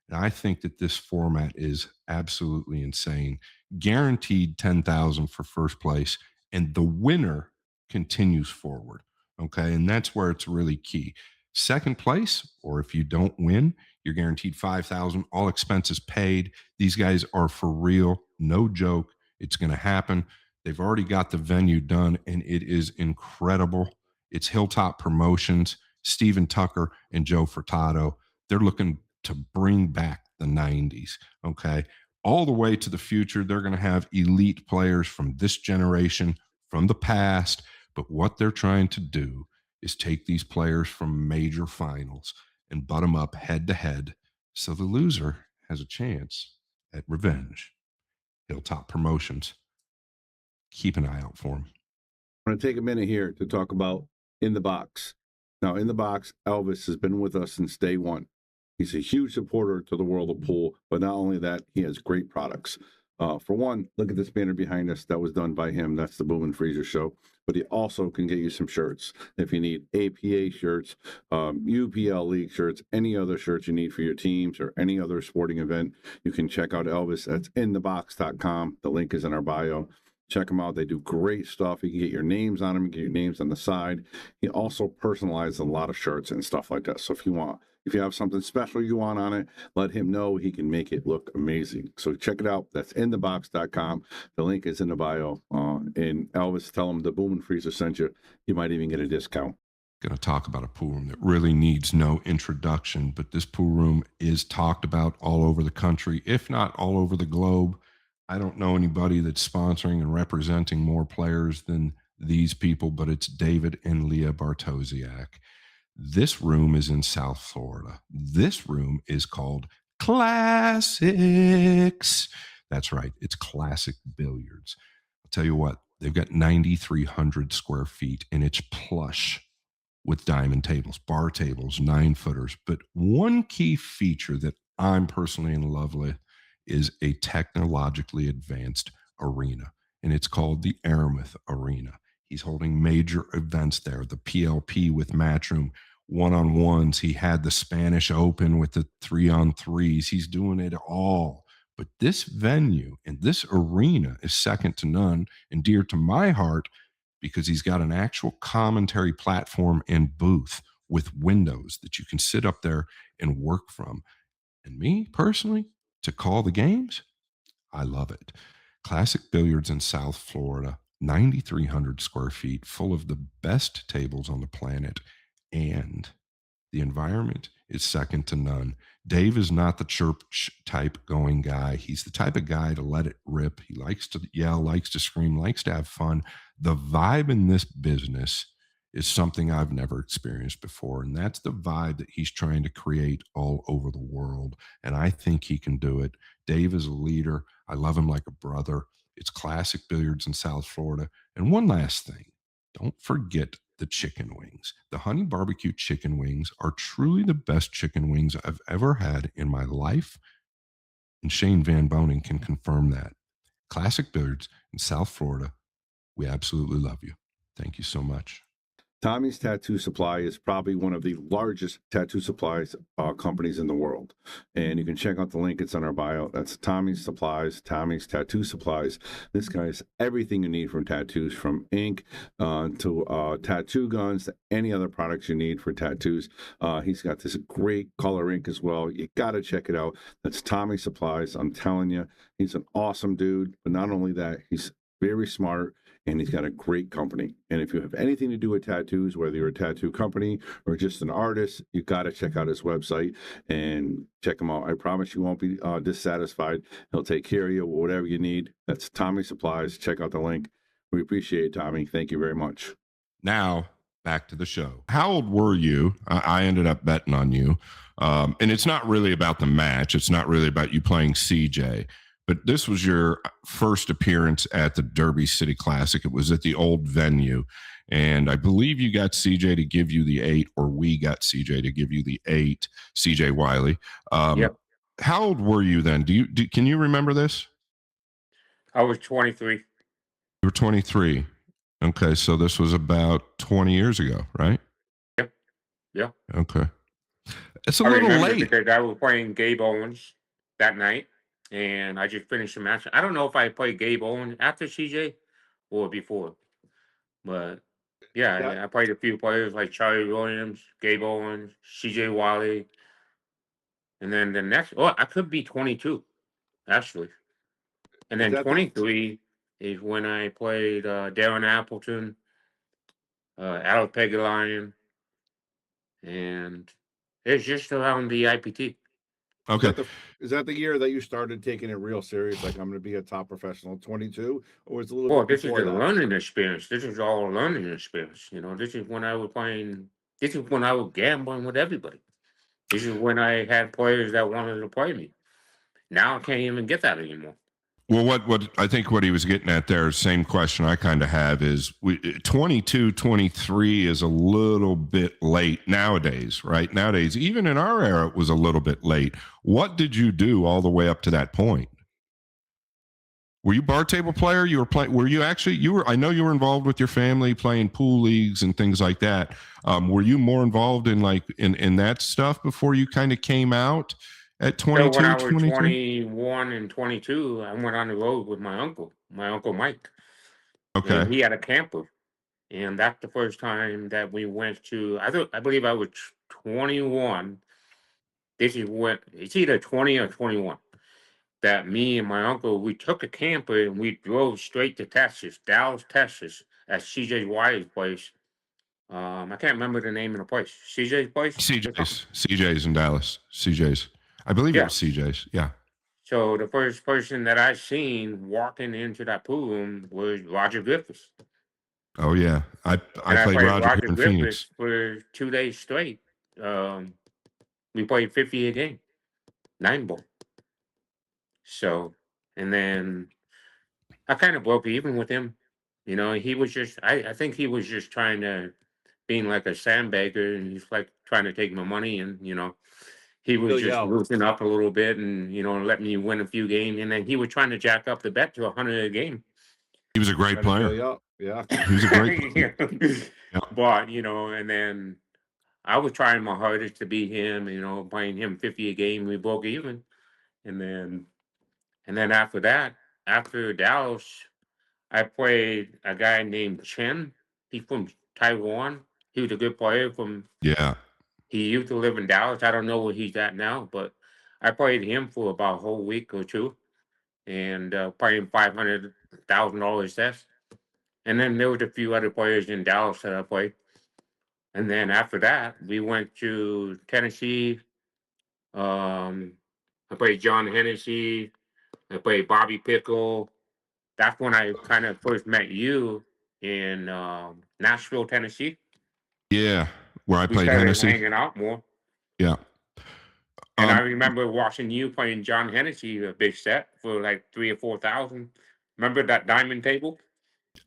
[SPEAKER 2] And I think that this format is absolutely insane. Guaranteed 10,000 for first place, and the winner continues forward. Okay, and that's where it's really key. Second place, or if you don't win, you're guaranteed 5,000, all expenses paid. These guys are for real, no joke. It's going to happen. They've already got the venue done, and it is incredible. It's Hilltop Promotions, Steven Tucker and Joe Furtado. They're looking to bring back the 90s, okay? All the way to the future. They're going to have elite players from this generation, from the past. But what they're trying to do is take these players from major finals and butt them up head to head so the loser has a chance at revenge. Hilltop Promotions. Keep an eye out for them.
[SPEAKER 4] I'm going to take a minute here to talk about In the Box. Now, In the Box, Elvis has been with us since day one. He's a huge supporter to the world of pool, but not only that, he has great products. For one, look at this banner behind us. That was done by him. That's the Boom and Freezer Show. But he also can get you some shirts. If you need APA shirts, UPL League shirts, any other shirts you need for your teams or any other sporting event, you can check out Elvis. That's inthebox.com. The link is in our bio. Check them out. They do great stuff. You can get your names on them, get your names on the side. He also personalizes a lot of shirts and stuff like that. So if you have something special you want on it, let him know. He can make it look amazing. So check it out. That's inthebox.com. The link is in the bio. And Elvis, tell him the Boom and Freezer sent you. You might even get a discount.
[SPEAKER 2] Going to talk about a pool room that really needs no introduction, but this pool room is talked about all over the country, if not all over the globe. I don't know anybody that's sponsoring and representing more players than these people, but it's David and Leah Bartosiak. This room is in South Florida. This room is called Classics. That's right. It's Classic Billiards. I'll tell you what, they've got 9,300 square feet, and it's plush with diamond tables, bar tables, 9-footers. But one key feature that I'm personally in love with is a technologically advanced arena, and it's called the Aramith Arena. He's holding major events there, the PLP with Matchroom, one-on-ones. He had the Spanish Open with the 3-on-3s. He's doing it all. But this venue and this arena is second to none and dear to my heart because he's got an actual commentary platform and booth with windows that you can sit up there and work from. And me, personally, to call the games, I love it. Classic Billiards in South Florida, 9,300 square feet, full of the best tables on the planet, and the environment is second to none. Dave is not the church type going guy. He's the type of guy to let it rip. He likes to yell, likes to scream, likes to have fun. The vibe in this business is something I've never experienced before. And that's the vibe that he's trying to create all over the world. And I think he can do it. Dave is a leader. I love him like a brother. It's Classic Billiards in South Florida. And one last thing, don't forget the chicken wings. The honey barbecue chicken wings are truly the best chicken wings I've ever had in my life. And Shane Van Boening can confirm that. Classic Billiards in South Florida. We absolutely love you. Thank you so much.
[SPEAKER 4] Tommy's Tattoo Supply is probably one of the largest tattoo supplies companies in the world. And you can check out the link. It's on our bio. That's Tommy's Supplies, Tommy's Tattoo Supplies. This guy has everything you need from tattoos, from ink to tattoo guns, to any other products you need for tattoos. He's got this great color ink as well. You got to check it out. That's Tommy's Supplies. I'm telling you, he's an awesome dude. But not only that, he's very smart. and he's got a great company. And if you have anything to do with tattoos, whether you're a tattoo company or just an artist, you got to check out his website and check him out. I promise you won't be dissatisfied. He'll take care of you, whatever you need. That's Tommy Supplies. Check out the link. We appreciate it, Tommy. Thank you very much.
[SPEAKER 2] Now, back to the show. How old were you? I ended up betting on you. And it's not really about the match. It's not really about you playing CJ. But this was your first appearance at the Derby City Classic. It was at the old venue. And I believe you got CJ to give you the 8, or we got CJ to give you the 8, CJ Wiley.
[SPEAKER 3] Yep.
[SPEAKER 2] How old were you then? Can you remember this?
[SPEAKER 3] I was 23.
[SPEAKER 2] You were 23. Okay, so this was about 20 years ago, right?
[SPEAKER 3] Yep. Yeah.
[SPEAKER 2] Okay. It's a
[SPEAKER 3] I
[SPEAKER 2] little
[SPEAKER 3] remember
[SPEAKER 2] late.
[SPEAKER 3] because I was playing Gabe Owens that night, and I just finished the match. I don't know if I played Gabe Owens after CJ or before, but yeah, I played a few players like Charlie Williams, Gabe Owens, CJ Wiley, and then the next. Oh, I could be 22 actually, and then 23 is when I played Darren Appleton, Alex Pegalion, and it's just around the IPT.
[SPEAKER 2] Okay.
[SPEAKER 4] Is that the year that you started taking it real serious? Like, I'm going to be a top professional 22, or was it a little
[SPEAKER 3] Well,
[SPEAKER 4] bit
[SPEAKER 3] this is
[SPEAKER 4] before
[SPEAKER 3] a
[SPEAKER 4] that?
[SPEAKER 3] learning experience. This is all a learning experience. This is when I was playing. This is when I was gambling with everybody. This is when I had players that wanted to play me. Now I can't even get that anymore.
[SPEAKER 2] Well, what I think what he was getting at there, same question I kind of have is 22, 23 is a little bit late nowadays, right? Nowadays, even in our era, it was a little bit late. What did you do all the way up to that point? Were you bar table player? You were playing? Were you actually? You were. I know you were involved with your family playing pool leagues and things like that. Were you more involved in in that stuff before you kind of came out at 22,
[SPEAKER 3] So when I was
[SPEAKER 2] 23?
[SPEAKER 3] 21 and 22, I went on the road with my uncle Mike.
[SPEAKER 2] Okay.
[SPEAKER 3] And he had a camper. And that's the first time that we went to, I believe I was 21. This is when, it's either 20 or 21. That me and my uncle, we took a camper and we drove straight to Texas, Dallas, Texas, at CJ Wiley's place. I can't remember the name of the place. CJ's place?
[SPEAKER 2] CJ's in Dallas. CJ's. I believe it was CJ's. Yeah.
[SPEAKER 3] So the first person that I seen walking into that pool room was Roger Griffiths.
[SPEAKER 2] Oh yeah, I played Roger here in Phoenix
[SPEAKER 3] for 2 days straight. We played 50 a game, 9 ball. So, and then I kind of broke even with him. He was just, I think he was just trying to, being like a sandbagger, and he's like trying to take my money, and, he was just loosening up a little bit and, letting me win a few games. And then he was trying to jack up the bet to 100 a game.
[SPEAKER 2] He was a great player.
[SPEAKER 4] Yeah.
[SPEAKER 2] He was a great player.
[SPEAKER 3] Yeah. But, and then I was trying my hardest to beat him, playing him 50 a game. We broke even. And then after that, after Dallas, I played a guy named Chen. He's from Taiwan. He was a good player he used to live in Dallas. I don't know where he's at now, but I played him for about a whole week or two and playing $500,000 sets. And then there was a few other players in Dallas that I played. And then after that, we went to Tennessee. I played John Hennessy. I played Bobby Pickle. That's when I kind of first met you in Nashville, Tennessee.
[SPEAKER 2] Yeah, where I played Hennessy.
[SPEAKER 3] Hanging out more.
[SPEAKER 2] Yeah.
[SPEAKER 3] And I remember watching you playing John Hennessy a big set for like 3,000 or 4,000. Remember that diamond table?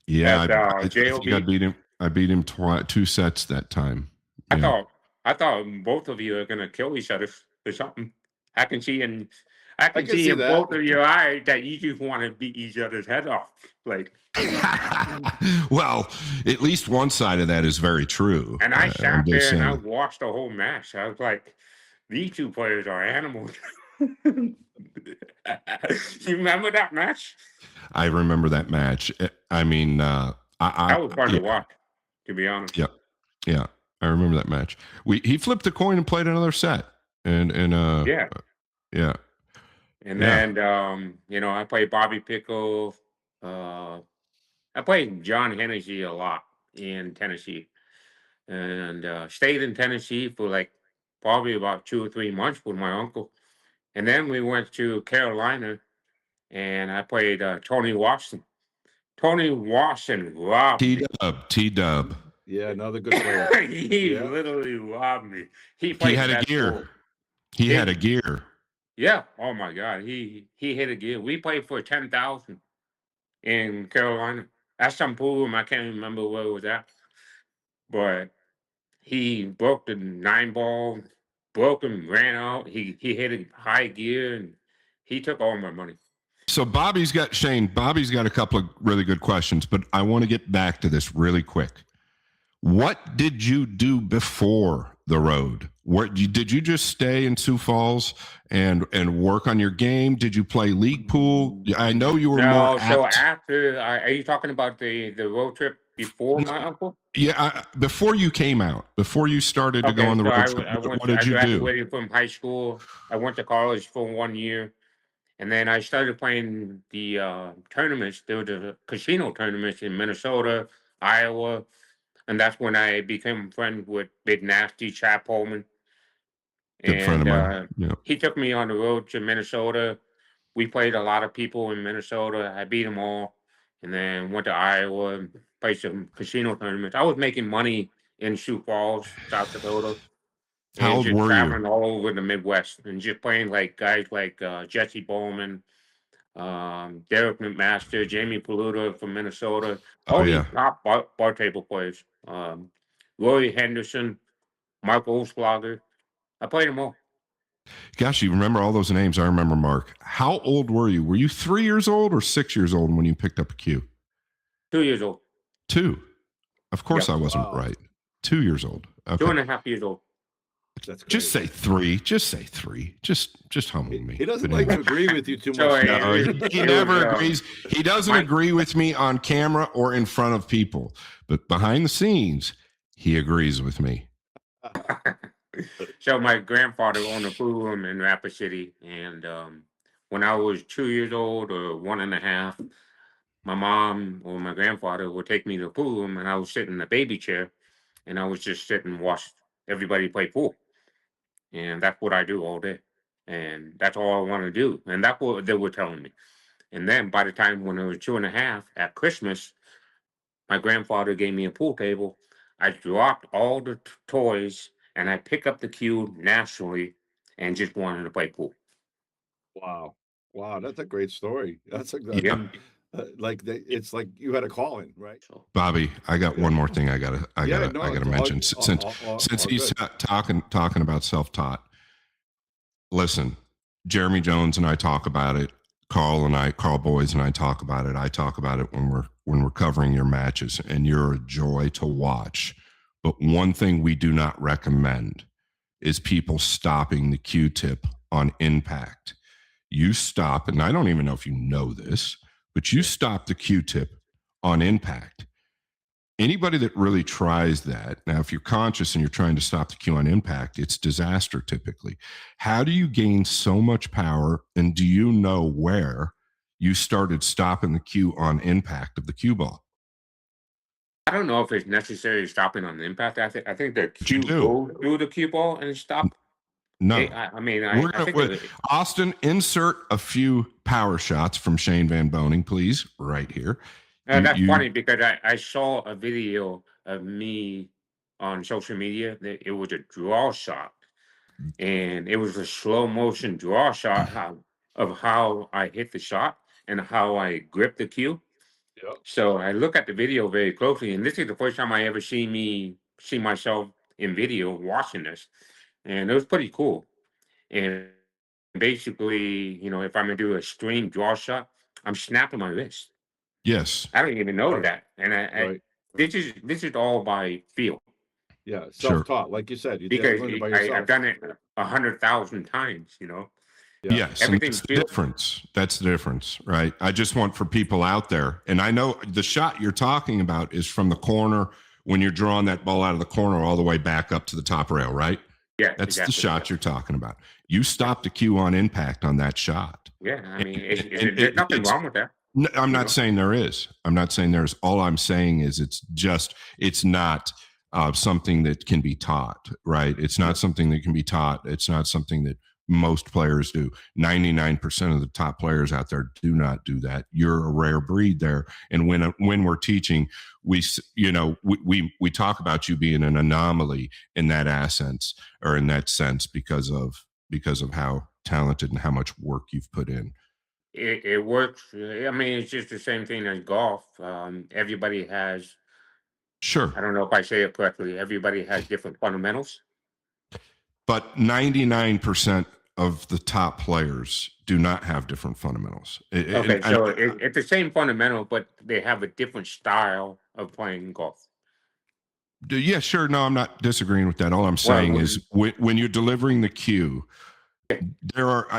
[SPEAKER 2] Yeah, I think I beat him. I beat him 2 sets that time.
[SPEAKER 3] Yeah. I thought both of you are gonna kill each other or something. I can see in both of your eyes that you just want to beat each other's head off. Like,
[SPEAKER 2] well, at least one side of that is very true.
[SPEAKER 3] And I sat there and I watched the whole match. I was like, these two players are animals. You remember that match?
[SPEAKER 2] I remember that match. I mean, that
[SPEAKER 3] was fun to watch, to be honest.
[SPEAKER 2] Yeah, yeah, I remember that match. He flipped a coin and played another set, and yeah.
[SPEAKER 3] And then I played Bobby Pickle. I I played John Hennessy a lot in Tennessee, and stayed in Tennessee for like probably about 2 or 3 months with my uncle, and then we went to Carolina, and I played Tony Watson. Tony Watson robbed me.
[SPEAKER 2] T-Dub.
[SPEAKER 4] Yeah, another good player.
[SPEAKER 3] He
[SPEAKER 4] Yeah.
[SPEAKER 3] literally robbed me. He
[SPEAKER 2] He
[SPEAKER 3] played
[SPEAKER 2] had
[SPEAKER 3] the
[SPEAKER 2] a
[SPEAKER 3] best
[SPEAKER 2] gear.
[SPEAKER 3] ball.
[SPEAKER 2] He had a gear.
[SPEAKER 3] Yeah. Oh my God. He hit a gear. We played for 10,000 in Carolina. At some pool, I can't remember where it was at, but he broke the 9 ball, broke him, ran out. He hit a high gear, and he took all my money.
[SPEAKER 2] So Bobby's got a couple of really good questions, but I want to get back to this really quick. What did you do before the road? Did you just stay in Sioux Falls and work on your game? Did you play league pool? I know you were more
[SPEAKER 3] So
[SPEAKER 2] apt.
[SPEAKER 3] after, are you talking about the road trip before my uncle?
[SPEAKER 2] Yeah, before you came out, before you started to go on the
[SPEAKER 3] so
[SPEAKER 2] road trip, what did
[SPEAKER 3] I
[SPEAKER 2] you do?
[SPEAKER 3] graduated from high school. I went to college for 1 year, and then I started playing the tournaments. There were the casino tournaments in Minnesota, Iowa, and that's when I became friends with Big Nasty Chap Holman.
[SPEAKER 2] Good friend of mine.
[SPEAKER 3] And
[SPEAKER 2] Yeah.
[SPEAKER 3] he took me on the road to Minnesota. We played a lot of people in Minnesota. I beat them all, and then went to Iowa and played some casino tournaments. I was making money in Sioux Falls, South Dakota,
[SPEAKER 2] How
[SPEAKER 3] and
[SPEAKER 2] old
[SPEAKER 3] just
[SPEAKER 2] were
[SPEAKER 3] traveling
[SPEAKER 2] you?
[SPEAKER 3] all over the Midwest and just playing like guys like Jesse Bowman, Derek McMaster, Jamie Paluta from Minnesota,
[SPEAKER 2] Oh
[SPEAKER 3] all these
[SPEAKER 2] yeah.
[SPEAKER 3] top bar table players. Roy Henderson, Mark Olsflager. I played them all.
[SPEAKER 2] Gosh, you remember all those names. I remember Mark. How old were you? Were you 3 years old or 6 years old when you picked up a cue?
[SPEAKER 3] 2 years old.
[SPEAKER 2] 2. Of course,
[SPEAKER 3] Yep.
[SPEAKER 2] I wasn't right. 2 years old. Okay.
[SPEAKER 3] 2.5 years old.
[SPEAKER 4] That's great.
[SPEAKER 2] Just say 3. Just say 3. Just humble me.
[SPEAKER 4] He doesn't
[SPEAKER 2] But
[SPEAKER 4] like
[SPEAKER 2] anyway.
[SPEAKER 4] to agree with you too
[SPEAKER 3] So,
[SPEAKER 4] much.
[SPEAKER 2] No, he never agrees. He doesn't
[SPEAKER 3] my-
[SPEAKER 2] agree with me on camera or in front of people, but behind the scenes, he agrees with me.
[SPEAKER 3] So my grandfather owned a pool room in Rapid City, and when I was 2 years old or 1.5, my mom or my grandfather would take me to the pool room, and I would sit in the baby chair, and I would just sit and watch everybody play pool, and that's what I do all day, and that's all I want to do, and that's what they were telling me. And then by the time when I was 2.5 at Christmas, my grandfather gave me a pool table. I dropped all the toys and I picked up the cue naturally and just wanted to play pool.
[SPEAKER 4] Wow. Wow, that's a great story. That's a
[SPEAKER 2] Yeah.
[SPEAKER 4] it's like you had a calling, right?
[SPEAKER 3] So
[SPEAKER 2] Bobby, I got one more thing I gotta
[SPEAKER 4] it's
[SPEAKER 2] mention.
[SPEAKER 4] all
[SPEAKER 2] Since he's
[SPEAKER 4] good.
[SPEAKER 2] talking about self-taught. Listen, Jeremy Jones and I talk about it. Carl Boys and I talk about it. I talk about it when we're covering your matches, and you're a joy to watch. But one thing we do not recommend is people stopping the Q-tip on impact. You stop, and I don't even know if you know this, but you stop the Q-tip on impact. Anybody that really tries that, now, if you're conscious and you're trying to stop the cue on impact, it's disaster typically. How do you gain so much power? And do you know where you started stopping the cue on impact of the cue ball?
[SPEAKER 3] I don't know if it's necessarily stopping on the impact. I think the cue
[SPEAKER 2] do.
[SPEAKER 3] goes through the cue ball and stop.
[SPEAKER 2] No.
[SPEAKER 3] I think
[SPEAKER 2] Austin, insert a few power shots from Shane Van Boening, please, right here.
[SPEAKER 3] that's funny because I saw a video of me on social media. It was a draw shot, and it was a slow motion draw shot of how I hit the shot and how I gripped the cue.
[SPEAKER 4] Yep.
[SPEAKER 3] So I look at the video very closely, and this is the first time I ever see myself in video watching this, and it was pretty cool. And basically, if I'm gonna do a string draw shot, I'm snapping my wrist.
[SPEAKER 2] Yes.
[SPEAKER 3] I don't even know
[SPEAKER 4] Right.
[SPEAKER 3] that, and
[SPEAKER 4] Right.
[SPEAKER 3] this is all by feel.
[SPEAKER 4] Yeah, self-taught, like you said. You
[SPEAKER 3] Because
[SPEAKER 4] learned it by yourself.
[SPEAKER 3] I've done it 100,000 times.
[SPEAKER 4] Yeah.
[SPEAKER 2] Yes, and
[SPEAKER 3] Everything's
[SPEAKER 2] that's the
[SPEAKER 3] built.
[SPEAKER 2] difference. That's the difference, right? I just want for people out there, and I know the shot you're talking about is from the corner when you're drawing that ball out of the corner all the way back up to the top rail, right?
[SPEAKER 3] Yeah,
[SPEAKER 2] That's
[SPEAKER 3] exactly.
[SPEAKER 2] the shot you're talking about. You stopped the cue on impact on that shot.
[SPEAKER 3] Yeah, I mean,
[SPEAKER 2] And
[SPEAKER 3] there's nothing wrong with that.
[SPEAKER 2] No, I'm
[SPEAKER 3] You
[SPEAKER 2] not
[SPEAKER 3] know,
[SPEAKER 2] saying there is. I'm not saying there's. All I'm saying is it's not something that can be taught, right? It's not something that can be taught. It's not something that most players do. 99% of the top players out there do not do that. You're a rare breed there. And when we're teaching, we talk about you being an anomaly in that essence or in that sense because of how talented and how much work you've put in.
[SPEAKER 3] it works. I mean, it's just the same thing as golf. Everybody has.
[SPEAKER 2] Sure.
[SPEAKER 3] I don't know if I say it correctly. Everybody has different fundamentals.
[SPEAKER 2] But 99% of the top players do not have different fundamentals.
[SPEAKER 3] Okay, so it's the same fundamental, but they have a different style of playing golf.
[SPEAKER 2] Yeah, sure. No, I'm not disagreeing with that. All I'm
[SPEAKER 3] Well,
[SPEAKER 2] saying is when you're delivering the cue,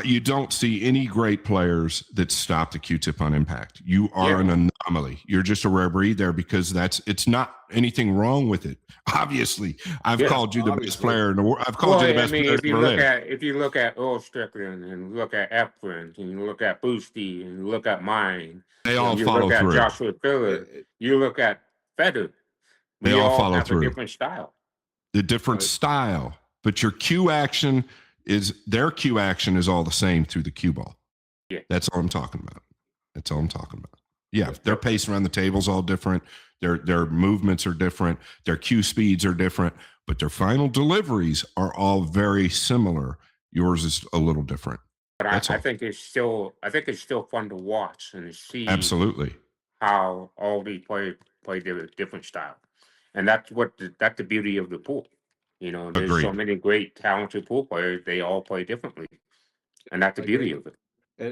[SPEAKER 2] you don't see any great players that stop the Q-tip on impact. You are
[SPEAKER 3] yeah,
[SPEAKER 2] an anomaly. You're just a rare breed there because it's not anything wrong with it. Obviously, I've
[SPEAKER 3] yeah.
[SPEAKER 2] called you the best
[SPEAKER 4] Obviously.
[SPEAKER 2] player in the world. I've called
[SPEAKER 3] Well,
[SPEAKER 2] you the
[SPEAKER 3] I
[SPEAKER 2] best
[SPEAKER 3] mean,
[SPEAKER 2] player
[SPEAKER 3] if
[SPEAKER 2] to
[SPEAKER 3] you
[SPEAKER 2] ever
[SPEAKER 3] look
[SPEAKER 2] live.
[SPEAKER 3] at Earl Strickland and you look at Efren and you look at Boosty and you look at mine,
[SPEAKER 2] They
[SPEAKER 4] Yeah.
[SPEAKER 2] all
[SPEAKER 3] and you
[SPEAKER 2] follow
[SPEAKER 3] look at
[SPEAKER 2] through.
[SPEAKER 3] Joshua Filler, you look at Federer,
[SPEAKER 2] They
[SPEAKER 3] we
[SPEAKER 2] all
[SPEAKER 3] all
[SPEAKER 2] follow
[SPEAKER 3] have a
[SPEAKER 2] through.
[SPEAKER 3] different style.
[SPEAKER 2] The different style, but your cue action their cue action is all the same through the cue ball.
[SPEAKER 3] Yeah.
[SPEAKER 2] That's all I'm talking about. That's all I'm talking about. Yeah,
[SPEAKER 3] Yep.
[SPEAKER 2] their pace around the table's all different. Their movements are different. Their cue speeds are different, but their final deliveries are all very similar. Yours is a little different.
[SPEAKER 3] But
[SPEAKER 2] That's
[SPEAKER 3] I
[SPEAKER 2] all.
[SPEAKER 3] think it's still fun to watch and to see
[SPEAKER 2] Absolutely.
[SPEAKER 3] how all these players play their different style, and that's the beauty of the pool. You know, there's so
[SPEAKER 2] Agreed.
[SPEAKER 3] many great talented pool players. They all play differently, and that's the
[SPEAKER 4] I
[SPEAKER 3] beauty
[SPEAKER 4] agree.
[SPEAKER 3] of it.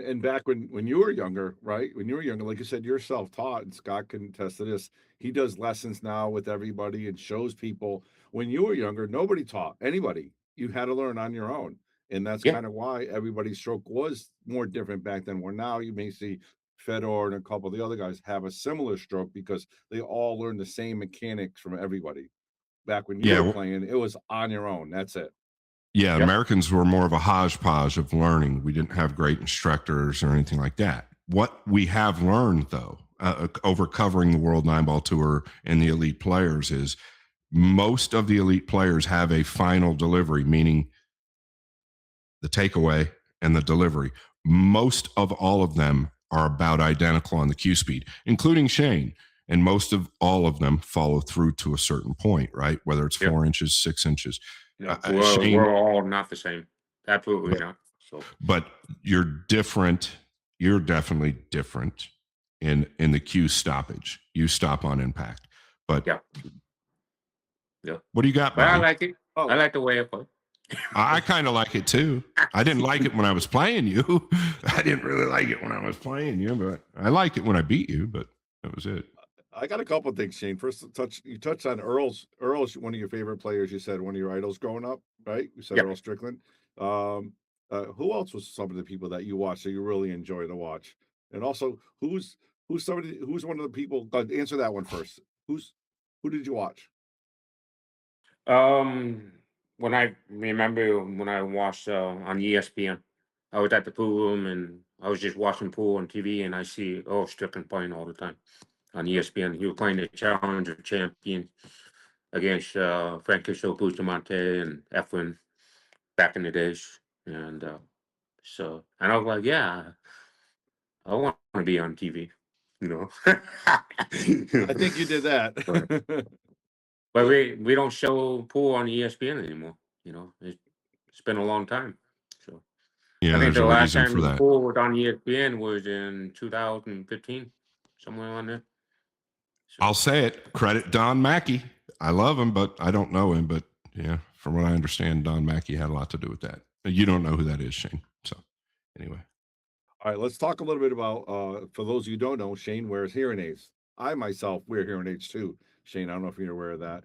[SPEAKER 4] And back when you were younger, right? When you were younger, like you said, you're self-taught, and Scott can attest to this. He does lessons now with everybody and shows people. When you were younger, nobody taught anybody. You had to learn on your own. And that's
[SPEAKER 3] Yeah,
[SPEAKER 4] kind of why everybody's stroke was more different back then. Where now you may see Fedor and a couple of the other guys have a similar stroke because they all learned the same mechanics from everybody. Back when you were
[SPEAKER 2] Yeah.
[SPEAKER 4] playing, it was on your own. That's it.
[SPEAKER 2] Yeah,
[SPEAKER 3] yep.
[SPEAKER 2] Americans were more of a hodgepodge of learning. We didn't have great instructors or anything like that. What we have learned, though, over covering the World Nine Ball Tour and the elite players, is most of the elite players have a final delivery, meaning the takeaway and the delivery. Most of all of them are about identical on the cue speed, including Shane. And most of all of them follow through to a certain point, right? Whether it's
[SPEAKER 3] Yep.
[SPEAKER 2] 4 inches, 6 inches.
[SPEAKER 3] No,
[SPEAKER 2] Shane,
[SPEAKER 3] we're all not the same. Absolutely
[SPEAKER 2] but,
[SPEAKER 3] not. So,
[SPEAKER 2] but you're different. You're definitely different in the cue stoppage. You stop on impact. But
[SPEAKER 3] yeah, yeah.
[SPEAKER 2] what do you got,
[SPEAKER 3] But I
[SPEAKER 2] buddy?
[SPEAKER 3] like it.
[SPEAKER 4] Oh.
[SPEAKER 3] I like the way I play.
[SPEAKER 2] I kind of like it too. I didn't like it when I was playing you. I didn't really like it when I was playing you, but I liked it when I beat you, but that was it.
[SPEAKER 4] I got a couple of things, Shane. First, you touched on Earl's one of your favorite players. You said one of your idols growing up, right? You said
[SPEAKER 3] Yep.
[SPEAKER 4] Earl Strickland. Who else was some of the people that you watched that you really enjoy to watch? And also, who's one of the people? Answer that one first. Who did you watch?
[SPEAKER 3] When I remember when I watched on ESPN, I was at the pool room and I was just watching pool on TV, and I see Strickland playing all the time on ESPN. He was playing the Challenger champion against Francisco Bustamante and Efren back in the days, and and I was like, yeah, I want to be on TV, you know.
[SPEAKER 4] I think you did that.
[SPEAKER 3] But we don't show pool on ESPN anymore. You know, it's been a long time. So
[SPEAKER 2] Yeah,
[SPEAKER 3] I think
[SPEAKER 2] there's
[SPEAKER 3] the
[SPEAKER 2] a
[SPEAKER 3] last
[SPEAKER 2] reason
[SPEAKER 3] time
[SPEAKER 2] for
[SPEAKER 3] the
[SPEAKER 2] that.
[SPEAKER 3] pool was on ESPN was in 2015, somewhere on there. So,
[SPEAKER 2] I'll say it. Credit Don Mackey. I love him, but I don't know him. But yeah, from what I understand, Don Mackey had a lot to do with that. You don't know who that is, Shane. So anyway.
[SPEAKER 4] All right, let's talk a little bit about for those of you who don't know, Shane wears hearing aids. I myself wear hearing aids too. Shane, I don't know if you're aware of that.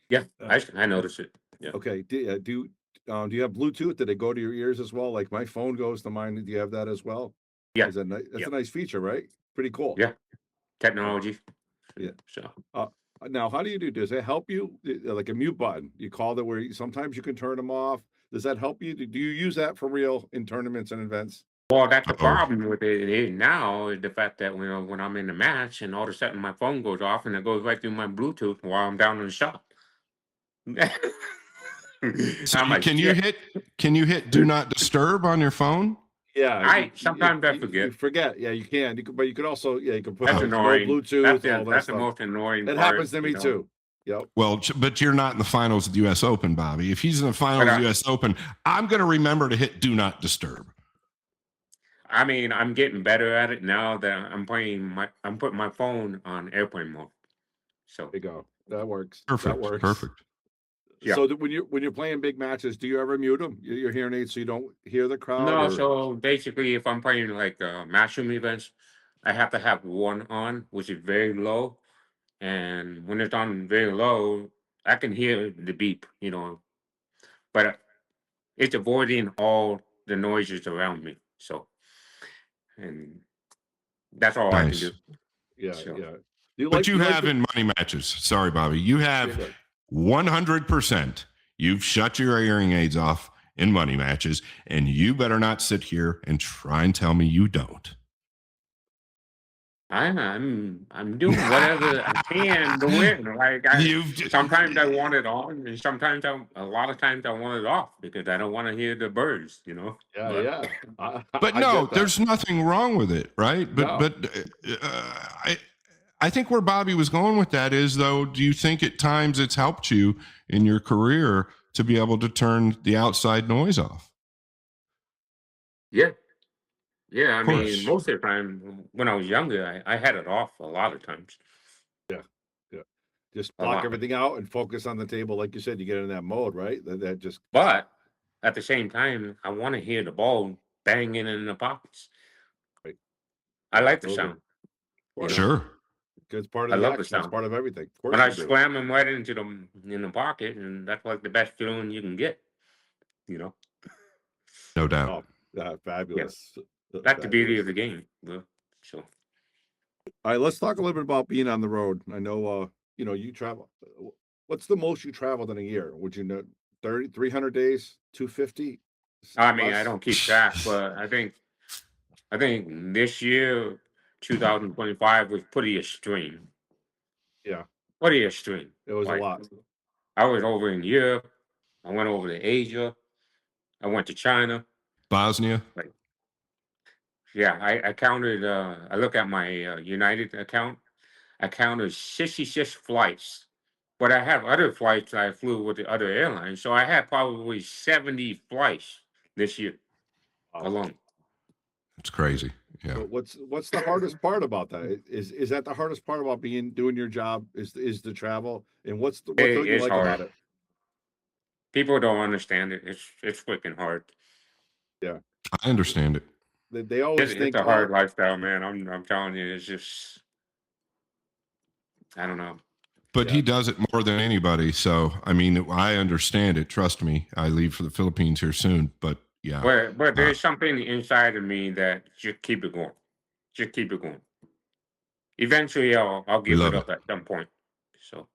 [SPEAKER 3] yeah,
[SPEAKER 4] Uh,
[SPEAKER 3] I noticed it. Yeah.
[SPEAKER 4] Okay. Do you have Bluetooth? Did they go to your ears as well? Like my phone goes to mine. Do you have that as well?
[SPEAKER 3] Yeah.
[SPEAKER 4] Is that that's
[SPEAKER 3] Yeah.
[SPEAKER 4] a nice feature, right? Pretty cool.
[SPEAKER 3] Yeah. Technology.
[SPEAKER 4] Yeah.
[SPEAKER 3] So
[SPEAKER 4] Now, how do you do? Does it help you? Like a mute button, you call it where sometimes you can turn them off. Does that help you? Do you use that for real in tournaments and events?
[SPEAKER 3] Well, that's the
[SPEAKER 2] Uh-oh.
[SPEAKER 3] problem with it is now is the fact that when I'm in the match and all of a sudden my phone goes off and it goes right through my Bluetooth while I'm down in the shop.
[SPEAKER 2] So
[SPEAKER 3] I'm like,
[SPEAKER 2] can you
[SPEAKER 3] shit.
[SPEAKER 2] hit do not disturb on your phone?
[SPEAKER 4] Yeah,
[SPEAKER 3] Sometimes I
[SPEAKER 4] you
[SPEAKER 3] forget.
[SPEAKER 4] forget. Yeah, you can. But you could also, yeah, you can put
[SPEAKER 3] That's
[SPEAKER 2] Oh.
[SPEAKER 4] like no
[SPEAKER 3] annoying.
[SPEAKER 4] Bluetooth, all that
[SPEAKER 3] That's the
[SPEAKER 4] stuff.
[SPEAKER 3] most annoying
[SPEAKER 4] That
[SPEAKER 3] part.
[SPEAKER 4] happens to me too. Yep.
[SPEAKER 2] Well, but you're not in the finals of the U.S. Open, Bobby. If he's in the finals of the U.S. Open, I'm going to remember to hit do not disturb.
[SPEAKER 3] I mean, I'm getting better at it now that I'm putting my phone on airplane mode. So
[SPEAKER 4] There you go. That works.
[SPEAKER 2] Perfect.
[SPEAKER 4] That works.
[SPEAKER 2] Perfect.
[SPEAKER 3] Yeah.
[SPEAKER 4] So when you're playing big matches, do you ever mute them? Your hearing aids so you don't hear the crowd?
[SPEAKER 3] No,
[SPEAKER 4] Or?
[SPEAKER 3] so basically, if I'm playing like matchroom events, I have to have one on, which is very low. And when it's on very low, I can hear the beep, but it's avoiding all the noises around me. So, and that's all I can
[SPEAKER 2] Nice.
[SPEAKER 3] do.
[SPEAKER 4] Yeah,
[SPEAKER 3] So,
[SPEAKER 4] yeah. Do
[SPEAKER 2] But you
[SPEAKER 4] like
[SPEAKER 2] have in money matches. Sorry, Bobby. You have 100%. You've shut your hearing aids off in money matches, and you better not sit here and try and tell me you don't.
[SPEAKER 3] I'm doing whatever I can to win. Like sometimes I want it on, and sometimes a lot of times I want it off because I don't want to hear the birds.
[SPEAKER 4] Yeah,
[SPEAKER 3] But,
[SPEAKER 4] yeah.
[SPEAKER 2] But
[SPEAKER 4] I
[SPEAKER 2] no,
[SPEAKER 4] get that.
[SPEAKER 2] there's nothing wrong with it, right?
[SPEAKER 4] No.
[SPEAKER 2] But I think where Bobby was going with that is, though, do you think at times it's helped you in your career to be able to turn the outside noise off?
[SPEAKER 3] yeah, yeah. I mean,
[SPEAKER 2] course.
[SPEAKER 3] most of the time when I was younger, I had it off a lot of times.
[SPEAKER 4] Yeah, yeah. Just
[SPEAKER 3] A
[SPEAKER 4] block
[SPEAKER 3] lot.
[SPEAKER 4] everything out and focus on the table, like you said. You get in that mode, right? That just.
[SPEAKER 3] But at the same time, I want to hear the ball banging in the pockets.
[SPEAKER 4] Right.
[SPEAKER 3] I like the
[SPEAKER 4] Absolutely.
[SPEAKER 3] sound.
[SPEAKER 4] Of course.
[SPEAKER 2] Sure.
[SPEAKER 4] It's part
[SPEAKER 3] I
[SPEAKER 4] of the
[SPEAKER 3] love the
[SPEAKER 4] action. It's
[SPEAKER 3] sound.
[SPEAKER 4] part of everything. Of course
[SPEAKER 3] When I
[SPEAKER 4] you do.
[SPEAKER 3] slam them right into in the pocket, and that's like the best feeling you can get.
[SPEAKER 2] No doubt.
[SPEAKER 4] Oh, yeah, fabulous.
[SPEAKER 3] That's the beauty
[SPEAKER 4] Fabulous.
[SPEAKER 3] of the game. So
[SPEAKER 4] All right, let's talk a little bit about being on the road. I know, you travel. What's the most you traveled in a year? Would you know 30, 300 days, 250?
[SPEAKER 3] I mean, I don't keep track, but I think this year, 2025 was pretty extreme.
[SPEAKER 4] Yeah,
[SPEAKER 3] Pretty extreme.
[SPEAKER 4] it was a
[SPEAKER 3] Like
[SPEAKER 4] lot.
[SPEAKER 3] I was over in Europe. I went over to Asia. I went to China.
[SPEAKER 2] Bosnia.
[SPEAKER 3] Like, yeah, I counted. I look at my United account. I counted 66 flights, but I have other flights I flew with the other airlines, so I had probably 70 flights this year
[SPEAKER 4] Wow.
[SPEAKER 3] alone.
[SPEAKER 2] It's crazy. Yeah.
[SPEAKER 4] But what's the hardest part about that? Is that the hardest part about doing your job? Is the travel? And what don't you
[SPEAKER 3] It's
[SPEAKER 4] like
[SPEAKER 3] hard.
[SPEAKER 4] about it?
[SPEAKER 3] People don't understand it. It's freaking hard.
[SPEAKER 4] Yeah,
[SPEAKER 2] I understand it.
[SPEAKER 4] they always
[SPEAKER 3] It's
[SPEAKER 4] think,
[SPEAKER 3] a hard lifestyle, man. I'm telling you, it's just I don't know.
[SPEAKER 2] But
[SPEAKER 4] Yeah.
[SPEAKER 2] he does it more than anybody. So, I mean, I understand it. Trust me. I leave for the Philippines here soon. But yeah.
[SPEAKER 3] But there's something inside of me that just keep it going. Just keep it going. Eventually, I'll
[SPEAKER 2] We
[SPEAKER 3] give it
[SPEAKER 2] love
[SPEAKER 3] up
[SPEAKER 2] it.
[SPEAKER 3] at some point. So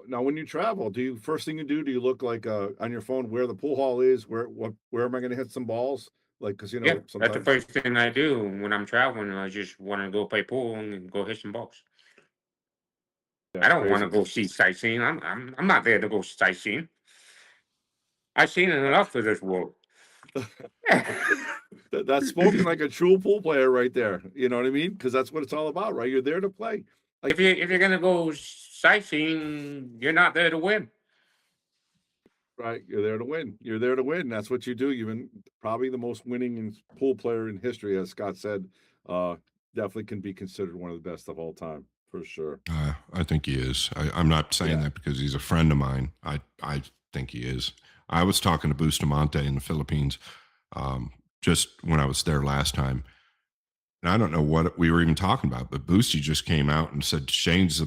[SPEAKER 4] Now, when you travel, first thing you do you look like on your phone where the pool hall is? Where am I going to hit some balls? Like, because
[SPEAKER 3] yeah, that's the
[SPEAKER 4] sometimes.
[SPEAKER 3] first thing I do when I'm traveling. I just want to go play pool and go hit some balls. I don't want to go see sightseeing. I'm not there to go sightseeing. I've seen enough of this world.
[SPEAKER 4] That's spoken like a true pool player right there. You know what I mean? Because that's what it's all about, right? You're there to play.
[SPEAKER 3] If you're gonna go sightseeing, you're not there to win.
[SPEAKER 4] Right, you're there to win. You're there to win. That's what you do. You've been probably the most winning pool player in history, as Scott said. Definitely can be considered one of the best of all time, for sure.
[SPEAKER 2] I think he is. I'm not saying that because he's a friend of mine. I think he is. I was talking to Bustamante in the Philippines just when I was there last time. And I don't know what we were even talking about, but Boosty just came out and said Shane's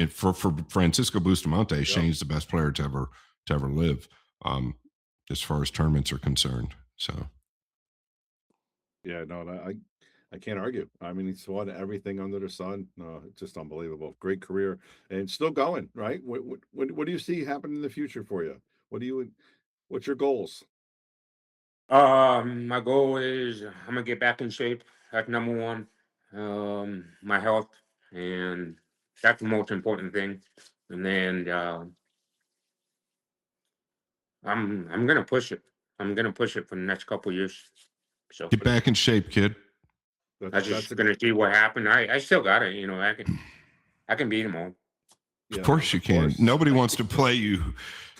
[SPEAKER 2] for Francisco Bustamante, Shane's the best player to ever live, as far as tournaments are concerned. So
[SPEAKER 4] yeah, no, I can't argue. I mean, he's won everything under the sun. No, it's just unbelievable. Great career and still going. Right? What do you see happen in the future for you? What's your goals?
[SPEAKER 3] My goal is I'm gonna get back in shape. That's number one. My health, and that's the most important thing. And then I'm gonna push it. I'm gonna push it for the next couple of years. So
[SPEAKER 2] Get back in shape, kid.
[SPEAKER 3] I
[SPEAKER 4] That's
[SPEAKER 3] just
[SPEAKER 4] a
[SPEAKER 3] gonna see what happened. I still got it. I can beat them all.
[SPEAKER 2] Of
[SPEAKER 4] yeah,
[SPEAKER 2] course you
[SPEAKER 4] of
[SPEAKER 2] can.
[SPEAKER 4] course.
[SPEAKER 2] Nobody wants to play you.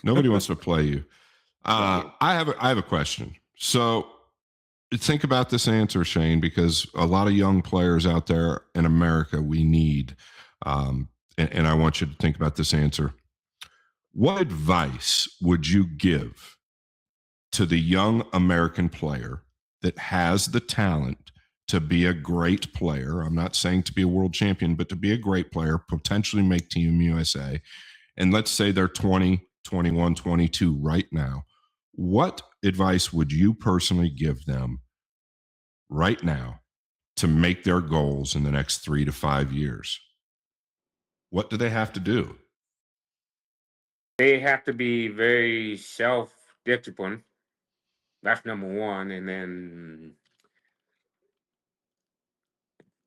[SPEAKER 2] Nobody wants to play you.
[SPEAKER 3] Yeah.
[SPEAKER 2] I have a question. So think about this answer, Shane, because a lot of young players out there in America we need, and I want you to think about this answer. What advice would you give to the young American player that has the talent to be a great player? I'm not saying to be a world champion, but to be a great player, potentially make Team USA. And let's say they're 20, 21, 22 right now. What advice would you personally give them right now to make their goals in the next 3 to 5 years? What do they have to do?
[SPEAKER 3] They have to be very self-disciplined. That's number one. And then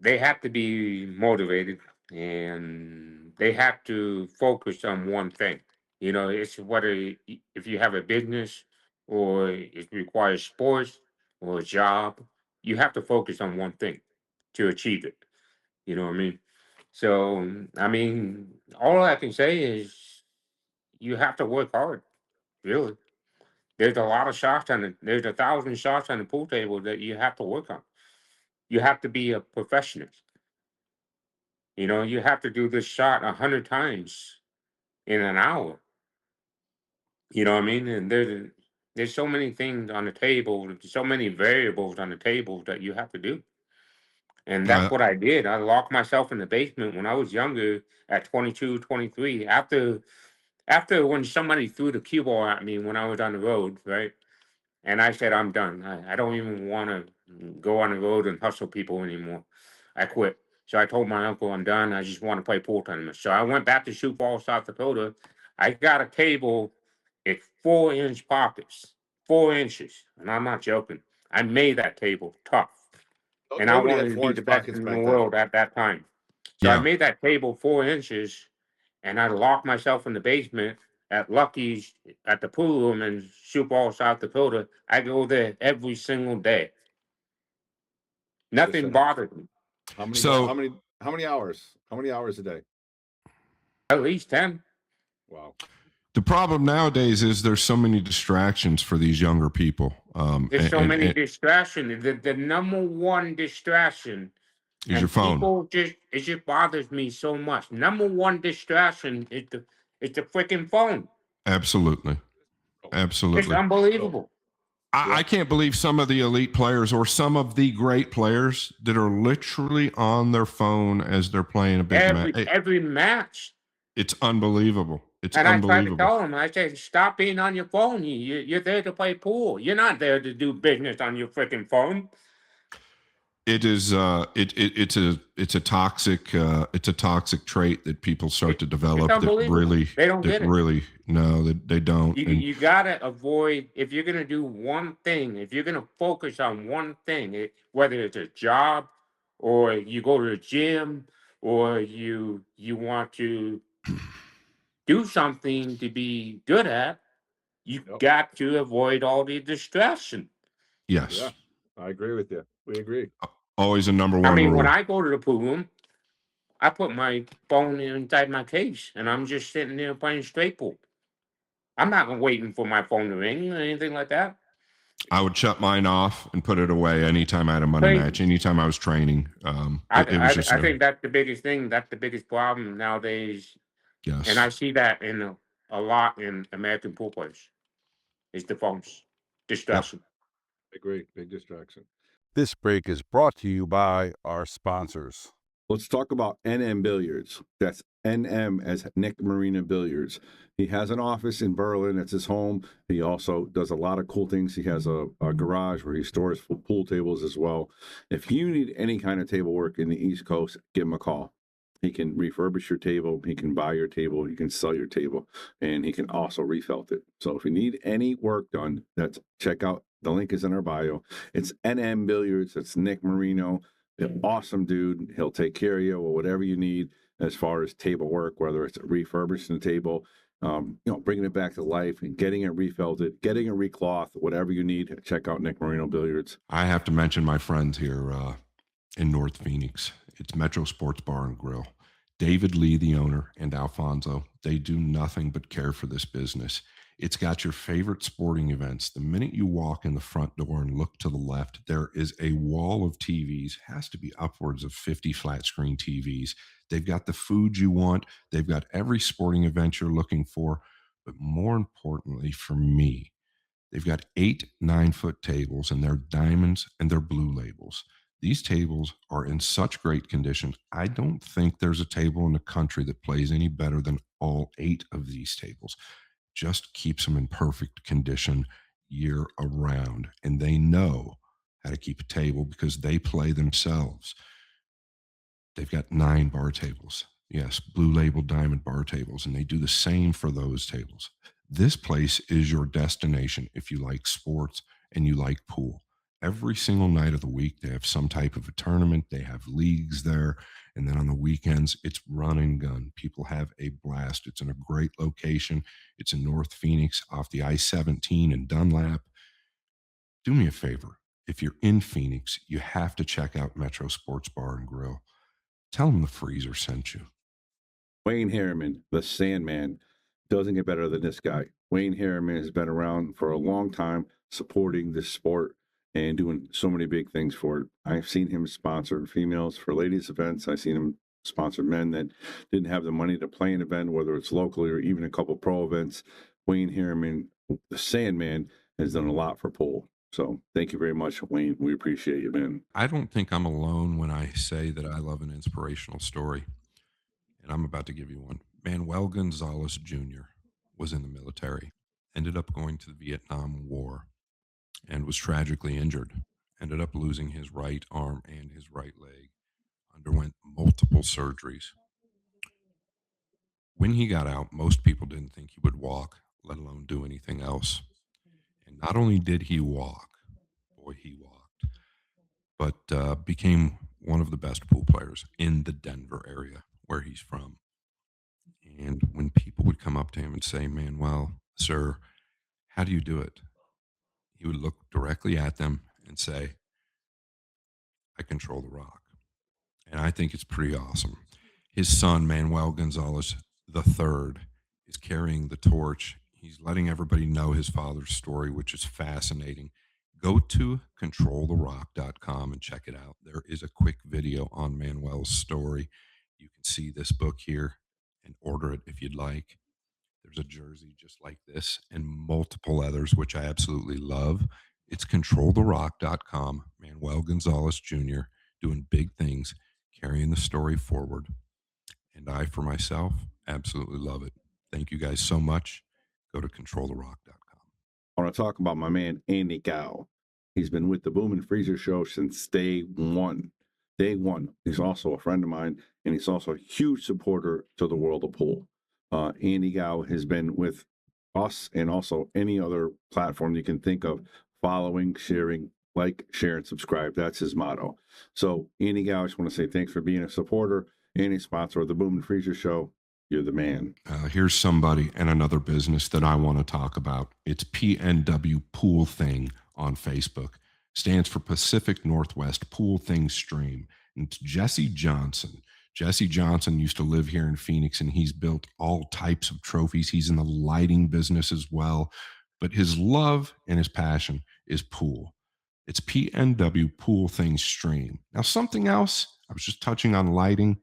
[SPEAKER 3] they have to be motivated, and they have to focus on one thing. It's whether if you have a business or it requires sports or a job, you have to focus on one thing to achieve it. You know what I mean? So, all I can say is you have to work hard, really. There's 1,000 shots on the pool table that you have to work on. You have to be a perfectionist. You have to do this shot 100 times in an hour. You know what I mean? And there's so many things on the table, so many variables on the table that you have to do. And that's
[SPEAKER 2] Uh,
[SPEAKER 3] what I did. I locked myself in the basement when I was younger at 22, 23. After when somebody threw the cue ball at me when I was on the road, right? And I said, I'm done. I don't even want to go on the road and hustle people anymore. I quit. So I told my uncle, I'm done. I just want to play pool tournaments. So I went back to Sioux Falls, South Dakota. I got a table at 4-inch pockets, 4 inches. And I'm not joking. I made that table tough. And I
[SPEAKER 4] Nobody had
[SPEAKER 3] wanted to be
[SPEAKER 4] 4-inch
[SPEAKER 3] the best
[SPEAKER 4] pockets
[SPEAKER 3] in the
[SPEAKER 4] back then.
[SPEAKER 3] world at that time. So I
[SPEAKER 2] yeah.
[SPEAKER 3] made that table 4 inches, and I locked myself in the basement at Lucky's at the pool room in Sioux Falls, South Dakota. I go there every single day.
[SPEAKER 4] Just
[SPEAKER 3] Nothing
[SPEAKER 4] saying.
[SPEAKER 3] bothered me.
[SPEAKER 4] How many
[SPEAKER 2] So
[SPEAKER 4] how many hours? How many hours a day?
[SPEAKER 3] At least 10.
[SPEAKER 4] Wow.
[SPEAKER 2] the problem nowadays is there's so many distractions for these younger people.
[SPEAKER 3] There's so many distractions. The number one distraction,
[SPEAKER 2] Is your
[SPEAKER 3] and
[SPEAKER 2] phone.
[SPEAKER 3] it just bothers me so much. Number one distraction is the freaking phone.
[SPEAKER 2] Absolutely.
[SPEAKER 4] Oh,
[SPEAKER 3] It's
[SPEAKER 2] Absolutely.
[SPEAKER 3] unbelievable.
[SPEAKER 2] I
[SPEAKER 4] yeah.
[SPEAKER 2] can't believe some of the elite players or some of the great players that are literally on their phone as they're playing a big match.
[SPEAKER 3] Every match.
[SPEAKER 2] It's unbelievable. It's
[SPEAKER 3] And I tried to
[SPEAKER 2] unbelievable.
[SPEAKER 3] tell him, I said, stop being on your phone. You're there to play pool. You're not there to do business on your freaking phone.
[SPEAKER 2] It is it's a toxic trait that people start to
[SPEAKER 3] It's
[SPEAKER 2] develop that
[SPEAKER 3] unbelievable. They don't get it.
[SPEAKER 2] really no that they don't. And
[SPEAKER 3] You gotta avoid, if you're gonna do one thing, if you're gonna focus on one thing, whether it's a job or you go to the gym or you want to do something to be good at, you
[SPEAKER 4] Yep.
[SPEAKER 3] got to avoid all the distraction.
[SPEAKER 2] yes,
[SPEAKER 4] Yeah. I agree with you. We agree.
[SPEAKER 2] always a number one
[SPEAKER 3] When
[SPEAKER 2] rule.
[SPEAKER 3] I go to the pool room, I put my phone inside my case and I'm just sitting there playing straight pool. I'm not waiting for my phone to ring or anything like that.
[SPEAKER 2] I would shut mine off and put it away anytime I had a money match,
[SPEAKER 3] Crazy.
[SPEAKER 2] anytime I was training.
[SPEAKER 3] I,
[SPEAKER 2] It was just
[SPEAKER 3] I think that's the biggest thing. That's the biggest problem nowadays. And
[SPEAKER 2] yes.
[SPEAKER 3] I see that in a lot in American pool players is the phones,
[SPEAKER 2] Yep.
[SPEAKER 3] distraction.
[SPEAKER 4] I agree. Big distraction.
[SPEAKER 1] This break is brought to you by our sponsors.
[SPEAKER 4] Let's talk about NM Billiards. That's NM as Nick Marino Billiards. He has an office in Berlin. It's his home. He also does a lot of cool things. He has a garage where he stores pool tables as well. If you need any kind of table work in the East Coast, give him a call. He can refurbish your table. He can buy your table. He can sell your table. And he can also refelt it. So if you need any work done, check out The link is in our bio. It's NM Billiards. It's Nick Marino, an awesome dude. He'll take care of you or whatever you need as far as table work, whether it's refurbishing the table, bringing it back to life and getting it refelted, getting it recloth, whatever you need. Check out Nick Marino Billiards.
[SPEAKER 2] I have to mention my friends here in North Phoenix. It's Metro Sports Bar and Grill. David Lee, the owner, and Alfonso, they do nothing but care for this business. It's got your favorite sporting events. The minute you walk in the front door and look to the left, there is a wall of TVs, has to be upwards of 50 flat screen TVs. They've got the food you want. They've got every sporting event you're looking for. But more importantly for me, they've got 8 9-foot tables, and they're diamonds and they're blue labels. These tables are in such great condition. I don't think there's a table in the country that plays any better than all 8 of these tables. Just keeps them in perfect condition year around. And they know how to keep a table because they play themselves. They've got 9 bar tables. Yes, blue label diamond bar tables, and they do the same for those tables. This place is your destination if you like sports and you like pool. Every single night of the week, they have some type of a tournament. They have leagues there. And then on the weekends, it's run and gun. People have a blast. It's in a great location. It's in North Phoenix off the I-17 in Dunlap. Do me a favor. If you're in Phoenix, you have to check out Metro Sports Bar and Grill. Tell them the freezer sent you.
[SPEAKER 4] Wayne Harriman, the Sandman, doesn't get better than this guy. Wayne Harriman has been around for a long time supporting this sport and doing so many big things for it. I've seen him sponsor females for ladies events. I've seen him sponsor men that didn't have the money to play an event, whether it's locally or even a couple pro events. Wayne Harriman, the Sandman, has done a lot for pool. So thank you very much, Wayne. We appreciate you, man.
[SPEAKER 2] I don't think I'm alone when I say that I love an inspirational story. And I'm about to give you one. Manuel Gonzalez Jr. was in the military, ended up going to the Vietnam War, and was tragically injured. Ended up losing his right arm and his right leg, underwent multiple surgeries. When he got out, most people didn't think he would walk, let alone do anything else. And not only did he walk, boy, he walked, but became one of the best pool players in the Denver area where he's from. And when people would come up to him and say, Manuel, sir, how do you do it? He would look directly at them and say, I control the rock. And I think it's pretty awesome. His son, Manuel Gonzalez III, is carrying the torch. He's letting everybody know his father's story, which is fascinating. Go to controltherock.com and check it out. There is a quick video on Manuel's story. You can see this book here and order it if you'd like. There's a jersey just like this and multiple others, which I absolutely love. It's controltherock.com. Manuel Gonzalez Jr. doing big things, carrying the story forward. And I, for myself, absolutely love it. Thank you guys so much. Go to controltherock.com.
[SPEAKER 4] I want to talk about my man, Andy Gow. He's been with the Boom and Freezer show since day one. Day one. He's also a friend of mine, and he's also a huge supporter to the world of pool. Andy Gow has been with us and also any other platform you can think of, following, sharing, like, share, and subscribe. That's his motto. So, Andy Gow, I just want to say thanks for being a supporter and a sponsor of the Boom and Freezer show. You're the man.
[SPEAKER 2] Here's somebody and another business that I want to talk about. It's PNW Pool Thing on Facebook. Stands for Pacific Northwest Pool Thing Stream. And it's Jesse Johnson. Jesse Johnson used to live here in Phoenix, and he's built all types of trophies. He's in the lighting business as well. But his love and his passion is pool. It's PNW Pool Thing Stream. Now, something else, I was just touching on lighting.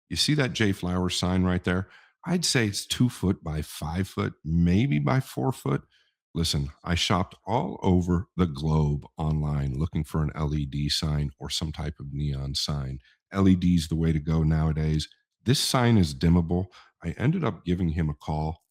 [SPEAKER 2] You see that JFlowers sign right there? I'd say it's 2 foot by 5 foot, maybe by 4 foot. Listen, I shopped all over the globe online looking for an LED sign or some type of neon sign. LED's the way to go nowadays. This sign is dimmable. I ended up giving him a call,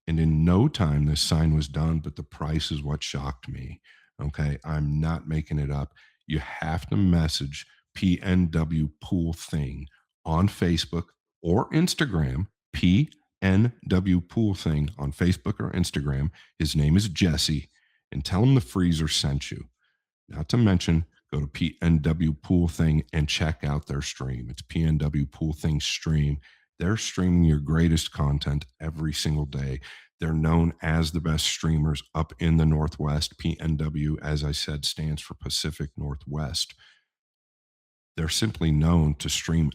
[SPEAKER 2] and in no time, this sign was done, but the price is what shocked me. Okay, I'm not making it up. You have to message PNW Pool Thing on Facebook or Instagram, PNW Pool Thing on Facebook or Instagram. His name is Jesse, and tell them the freezer sent you. Not to mention, go to PNW Pool Thing and check out their stream. It's PNW Pool Thing stream. They're streaming your greatest content every single day. They're known as the best streamers up in the Northwest. PNW, as I said, stands for Pacific Northwest. They're simply known to stream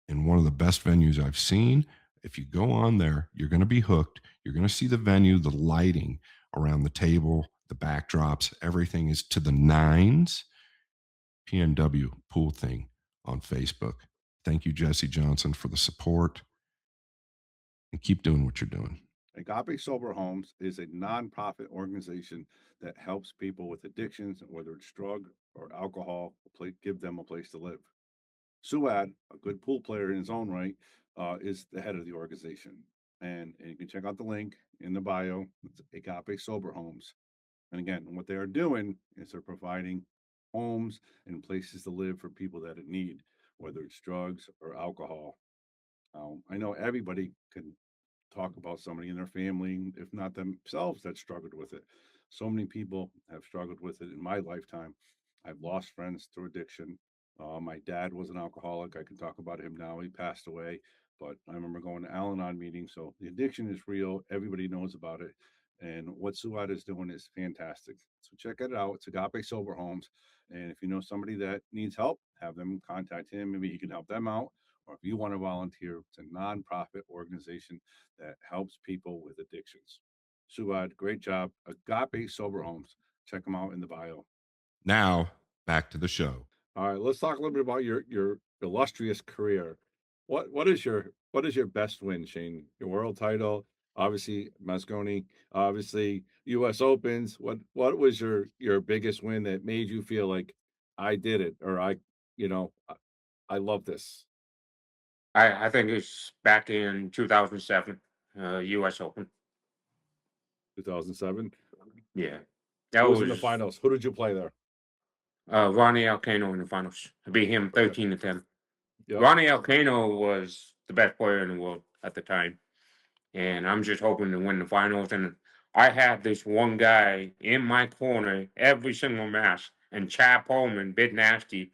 [SPEAKER 2] in one of the best venues I've seen. If you go on there, you're going to be hooked. You're going to see the venue, the lighting around the table, the backdrops, everything is to the nines. PNW Pool Thing on Facebook. Thank you, Jesse Johnson, for the support. And keep doing what you're doing.
[SPEAKER 4] Agape Sober Homes is a nonprofit organization that helps people with addictions, whether it's drug or alcohol, give them a place to live. Suad, a good pool player in his own right, is the head of the organization. And you can check out the link in the bio. It's Agape Sober Homes. And again, what they are doing is they're providing homes and places to live for people that it need, whether it's drugs or alcohol. I know everybody can talk about somebody in their family, if not themselves, that struggled with it. So many people have struggled with it in my lifetime. I've lost friends through addiction. My dad was an alcoholic. I can talk about him now. He passed away, but I remember going to Al-Anon meetings. So the addiction is real. Everybody knows about it. And what Suad is doing is fantastic. So check it out. It's Agape Sober Homes. And if you know somebody that needs help, have them contact him. Maybe he can help them out. Or if you want to volunteer, it's a nonprofit organization that helps people with addictions. Suad, great job. Agape Sober Homes. Check them out in the bio.
[SPEAKER 2] Now, back to the show.
[SPEAKER 4] All right, let's talk a little bit about your illustrious career. What is your best win, Shane? Your world title, obviously Mosconi, obviously U.S. Opens. What was your biggest win that made you feel like I did it, or I love this?
[SPEAKER 3] I think it's back in 2007, U.S. Open.
[SPEAKER 4] 2007.
[SPEAKER 3] Yeah, that
[SPEAKER 4] Who was
[SPEAKER 3] was
[SPEAKER 4] in the finals? Who did you play there?
[SPEAKER 3] Ronnie Alcano in the finals. I beat him 13-10.
[SPEAKER 4] Yep.
[SPEAKER 3] Ronnie Alcano was the best player in the world at the time, and I'm just hoping to win the finals. And I had this one guy in my corner every single match, and Chad Pullman, Big Nasty,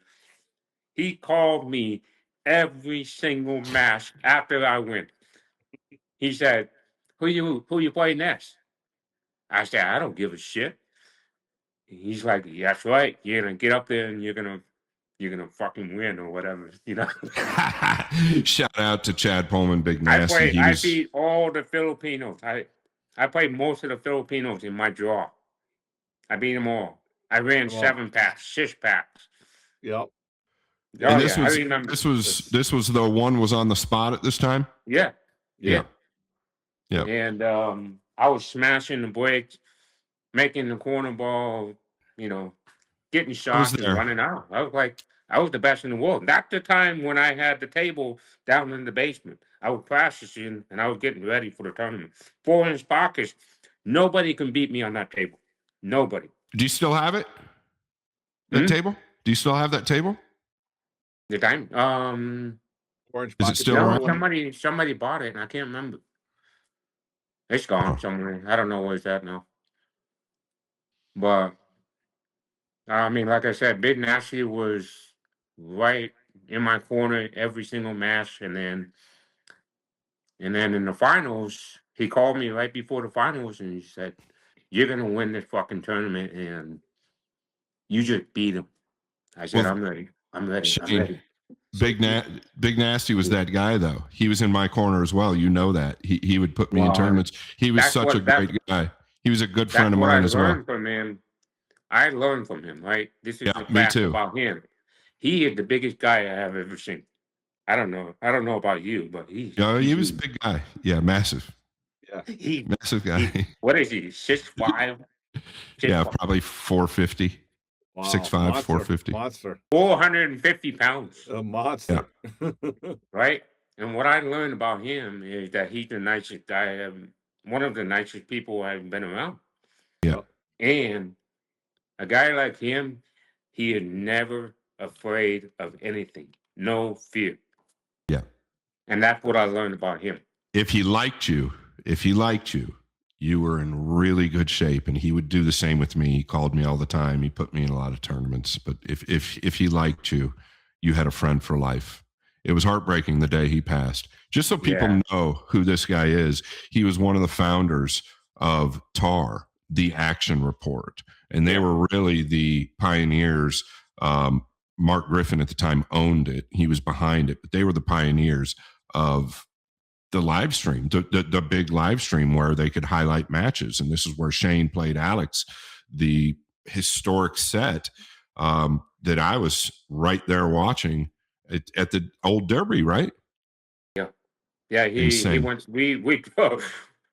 [SPEAKER 3] he called me every single match after I win. He said, who you play next? I said, I don't give a shit. He's like, that's right. You're gonna get up there and you're gonna fucking win or whatever, you know.
[SPEAKER 2] Shout out to Chad Pullman, Big Nasty.
[SPEAKER 3] I beat all the Filipinos. I played most of the Filipinos in my draw. I beat them all. I ran 7-packs, 6-packs.
[SPEAKER 4] Yep.
[SPEAKER 2] And I remember. This was the one was on the spot at this time?
[SPEAKER 3] Yeah.
[SPEAKER 2] Yeah.
[SPEAKER 3] And I was smashing the breaks, making the corner ball, getting shots and running out. I was the best in the world. That's the time when I had the table down in the basement. I was practicing and I was getting ready for the tournament. 4-inch pockets. Nobody can beat me on that table. Nobody.
[SPEAKER 2] Do you still have it? That table? Do you still have that table?
[SPEAKER 3] The time?
[SPEAKER 4] Orange
[SPEAKER 2] is it still around?
[SPEAKER 3] Somebody bought it and I can't remember. It's gone somewhere. I don't know where it's at now. But I mean, like I said, Big Nasty was right in my corner every single match, and then in the finals, he called me right before the finals, and he said, "You're gonna win this fucking tournament, and you just beat him." I said, "I'm ready. I'm ready.
[SPEAKER 2] Shane,
[SPEAKER 3] I'm ready."
[SPEAKER 2] Big Nasty was that guy, though. He was in my corner as well. You know that he would put me in tournaments. He was such a great guy. He was a good friend of mine as well.
[SPEAKER 3] I learned from him, right? This is the fact about him. He is the biggest guy I have ever seen. I don't know about you, but he
[SPEAKER 2] was a big guy. Yeah, massive.
[SPEAKER 4] Yeah,
[SPEAKER 2] massive guy.
[SPEAKER 3] What is he? 6'5"?
[SPEAKER 2] Yeah, probably 450.
[SPEAKER 4] Wow.
[SPEAKER 2] 6'5", 450.
[SPEAKER 4] Monster.
[SPEAKER 3] 450 pounds.
[SPEAKER 4] A monster.
[SPEAKER 3] Yeah. Right? And what I learned about him is that he's the nicest guy, one of the nicest people I've been around.
[SPEAKER 2] Yeah.
[SPEAKER 3] And a guy like him, he is never afraid of anything. No fear.
[SPEAKER 2] Yeah.
[SPEAKER 3] And that's what I learned about him.
[SPEAKER 2] If he liked you, you were in really good shape, and he would do the same with me. He called me all the time. He put me in a lot of tournaments. But if he liked you, you had a friend for life. It was heartbreaking the day he passed. Just so people
[SPEAKER 3] Yeah.
[SPEAKER 2] know who this guy is, he was one of the founders of TAR, the Action Report, and they
[SPEAKER 3] Yeah.
[SPEAKER 2] were really the pioneers. Mark Griffin at the time owned it. He was behind it, but they were the pioneers of the live stream, the big live stream where they could highlight matches. And this is where Shane played Alex, the historic set that I was right there watching at the old Derby, right?
[SPEAKER 3] Yeah. Yeah. He
[SPEAKER 2] Insane.
[SPEAKER 3] went, we drove.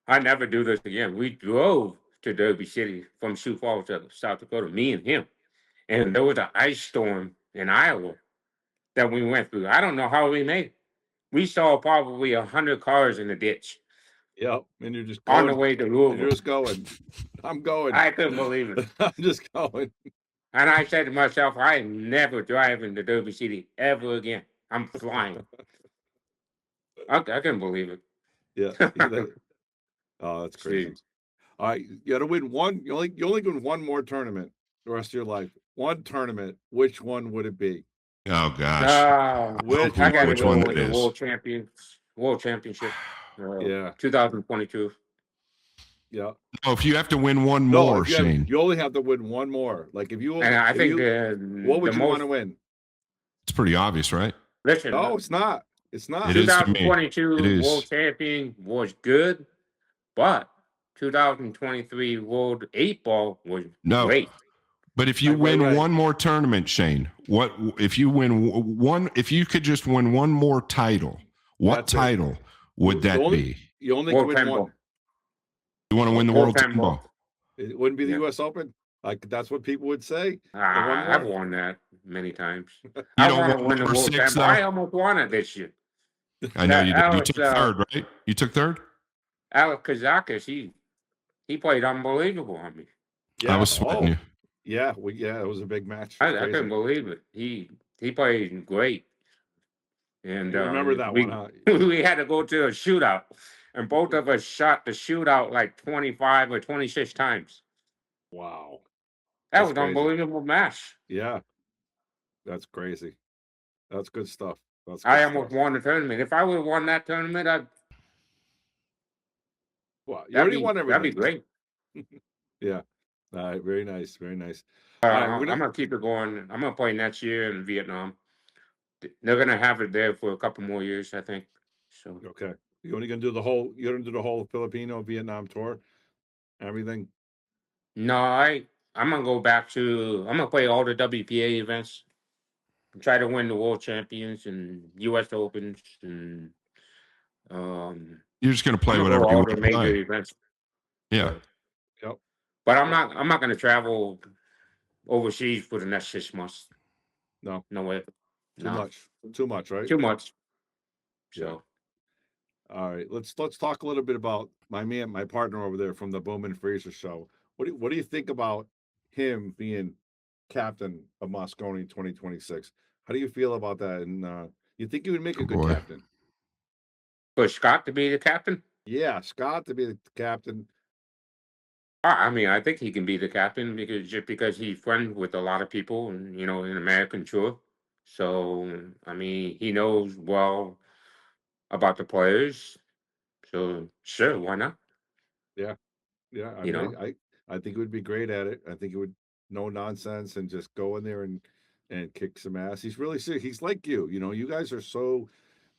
[SPEAKER 3] I never do this again. We drove to Derby City from Sioux Falls to South Dakota, me and him. And there was an ice storm in Iowa that we went through. I don't know how we made it. We saw probably 100 cars in the ditch
[SPEAKER 4] Yep. And you're just
[SPEAKER 3] on the
[SPEAKER 4] going.
[SPEAKER 3] way to
[SPEAKER 4] You're
[SPEAKER 3] Louisville.
[SPEAKER 4] just going. I'm going.
[SPEAKER 3] I couldn't believe it.
[SPEAKER 4] I'm just going.
[SPEAKER 3] And I said to myself, I am never driving to Derby City ever again. I'm flying. I couldn't believe it.
[SPEAKER 4] Yeah. Oh, that's crazy.
[SPEAKER 3] See,
[SPEAKER 4] All right, you got to win one. You only win one more tournament the rest of your life. One tournament. Which one would it be?
[SPEAKER 2] Oh gosh.
[SPEAKER 4] Which
[SPEAKER 3] I got to
[SPEAKER 2] Which
[SPEAKER 3] go
[SPEAKER 2] one
[SPEAKER 3] with
[SPEAKER 2] that
[SPEAKER 3] the
[SPEAKER 2] is?
[SPEAKER 3] World Championship.
[SPEAKER 4] Yeah.
[SPEAKER 3] 2022.
[SPEAKER 4] Yeah.
[SPEAKER 2] Oh, if you have to win one
[SPEAKER 4] No,
[SPEAKER 2] more,
[SPEAKER 4] if
[SPEAKER 2] Shane,
[SPEAKER 4] you only have to win one more. Like if you,
[SPEAKER 3] And I
[SPEAKER 4] if
[SPEAKER 3] think
[SPEAKER 4] you, what would
[SPEAKER 3] the
[SPEAKER 4] you want
[SPEAKER 3] most,
[SPEAKER 4] to win?
[SPEAKER 2] it's pretty obvious, right?
[SPEAKER 3] listen,
[SPEAKER 4] No, it's not. It's not.
[SPEAKER 2] It is to me. It
[SPEAKER 3] 2022 World
[SPEAKER 2] is.
[SPEAKER 3] Champion was good, but 2023 World 8 Ball was
[SPEAKER 2] No.
[SPEAKER 3] great.
[SPEAKER 2] But if you
[SPEAKER 4] Right.
[SPEAKER 2] win one more tournament, Shane, what if you win one? If you could just win one more title, what
[SPEAKER 4] That's it.
[SPEAKER 2] title would that be?
[SPEAKER 4] You only
[SPEAKER 3] World
[SPEAKER 4] could win
[SPEAKER 3] 10
[SPEAKER 4] one.
[SPEAKER 3] Ball.
[SPEAKER 2] You want to win the
[SPEAKER 3] World
[SPEAKER 2] World
[SPEAKER 3] 10
[SPEAKER 2] Tempo?
[SPEAKER 3] Ball.
[SPEAKER 4] It wouldn't be the
[SPEAKER 3] Yeah.
[SPEAKER 4] U.S. Open. Like that's what people would say.
[SPEAKER 3] I've won that many times.
[SPEAKER 2] You
[SPEAKER 3] I
[SPEAKER 2] don't
[SPEAKER 3] want to
[SPEAKER 2] want
[SPEAKER 3] win the
[SPEAKER 2] number
[SPEAKER 3] World
[SPEAKER 2] 6,
[SPEAKER 3] 10 Ball. I
[SPEAKER 2] though?
[SPEAKER 3] almost won it this year.
[SPEAKER 2] I know you did. You
[SPEAKER 3] Alex,
[SPEAKER 2] took third, right? You took third?
[SPEAKER 3] Alex Kazakis, he played unbelievable on me.
[SPEAKER 4] Yeah.
[SPEAKER 2] I was sweating you.
[SPEAKER 4] Yeah. It was a big match.
[SPEAKER 3] I couldn't believe it. He played great. And
[SPEAKER 4] You remember that
[SPEAKER 3] we,
[SPEAKER 4] one, huh?
[SPEAKER 3] we had to go to a shootout, and both of us shot the shootout like 25 or 26 times.
[SPEAKER 4] Wow.
[SPEAKER 3] That
[SPEAKER 4] That's
[SPEAKER 3] was
[SPEAKER 4] crazy.
[SPEAKER 3] an unbelievable match.
[SPEAKER 4] Yeah. That's crazy. That's good stuff.
[SPEAKER 3] I almost won the tournament. If I would have won that tournament,
[SPEAKER 4] Well, you already won everything.
[SPEAKER 3] that'd be great.
[SPEAKER 4] Yeah. All right. Very nice. Very nice.
[SPEAKER 3] I'm gonna keep it going. I'm gonna play next year in Vietnam. They're gonna have it there for a couple more years, I think. So
[SPEAKER 4] Okay. You're only gonna do the whole. You're gonna do the whole Filipino Vietnam tour. Everything.
[SPEAKER 3] no, I'm gonna go back to. I'm gonna play all the WPA events. Try to win the world champions and U.S. Opens and
[SPEAKER 2] You're just going to play
[SPEAKER 3] I'm gonna
[SPEAKER 2] whatever
[SPEAKER 3] go
[SPEAKER 2] you
[SPEAKER 3] all
[SPEAKER 2] want
[SPEAKER 3] the
[SPEAKER 2] to
[SPEAKER 3] major
[SPEAKER 2] play.
[SPEAKER 3] events.
[SPEAKER 2] Yeah.
[SPEAKER 4] Yep.
[SPEAKER 3] But I'm not gonna travel overseas for the next 6 months.
[SPEAKER 4] No.
[SPEAKER 3] No way.
[SPEAKER 4] Too much, right?
[SPEAKER 3] Too much.
[SPEAKER 4] Yeah.
[SPEAKER 3] So
[SPEAKER 4] All right. Let's talk a little bit about my partner over there from the Bowman Fraser show. What do you think about him being captain of Mosconi 2026? How do you feel about that? And you think he would make a good
[SPEAKER 2] boy.
[SPEAKER 4] captain?
[SPEAKER 3] for Scott to be the captain,
[SPEAKER 4] Yeah, Scott to be the captain.
[SPEAKER 3] I mean, I think he can be the captain because he's friends with a lot of people, and in American tour. So I mean, he knows well about the players. So sure, why not?
[SPEAKER 4] Yeah. Yeah, I
[SPEAKER 3] You
[SPEAKER 4] mean,
[SPEAKER 3] know,
[SPEAKER 4] I think it would be great at it. I think it would no nonsense and just go in there and kick some ass. He's really sick. He's like you. You guys are so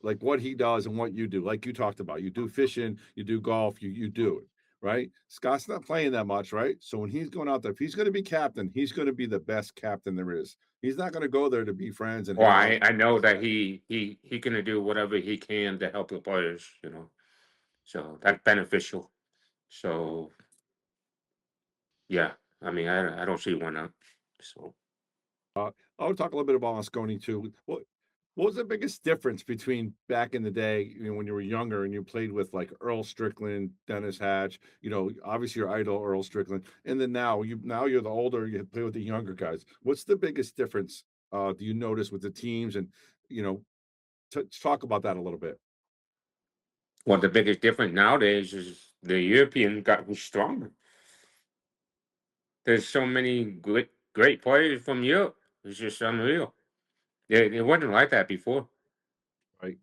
[SPEAKER 4] like what he does and what you do. Like you talked about, you do fishing, you do golf, you do it right. Scott's not playing that much, right? So when he's going out there, if he's going to be captain, he's going to be the best captain there is. He's not going to go there to be friends and
[SPEAKER 3] well,
[SPEAKER 4] hang out.
[SPEAKER 3] I know that he gonna do whatever he can to help the players. So that's beneficial. So yeah, I mean, I don't see why not. So
[SPEAKER 4] I'll talk a little bit about Mosconi too. What was the biggest difference between back in the day, when you were younger and you played with like Earl Strickland, Dennis Hatch, obviously your idol Earl Strickland, and then now you're the older, you play with the younger guys. What's the biggest difference do you notice with the teams and talk about that a little bit?
[SPEAKER 3] well, the biggest difference nowadays is the European got stronger. There's so many great players from Europe. It's just unreal. It wasn't like that before.
[SPEAKER 4] Right.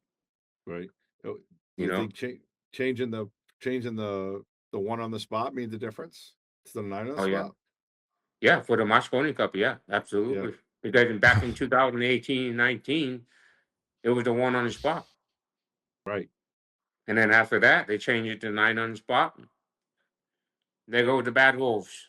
[SPEAKER 4] Right. Do
[SPEAKER 3] You
[SPEAKER 4] you
[SPEAKER 3] know?
[SPEAKER 4] think changing the one on the spot made the difference? It's the 9 on the
[SPEAKER 3] Oh yeah,
[SPEAKER 4] spot?
[SPEAKER 3] yeah. For the Mosconi Cup, yeah,
[SPEAKER 4] Yeah.
[SPEAKER 3] absolutely. Because back in 2018-19, it was the one on the spot,
[SPEAKER 4] Right.
[SPEAKER 3] and then after that, they changed it to 9 on the spot. There go the bad wolves.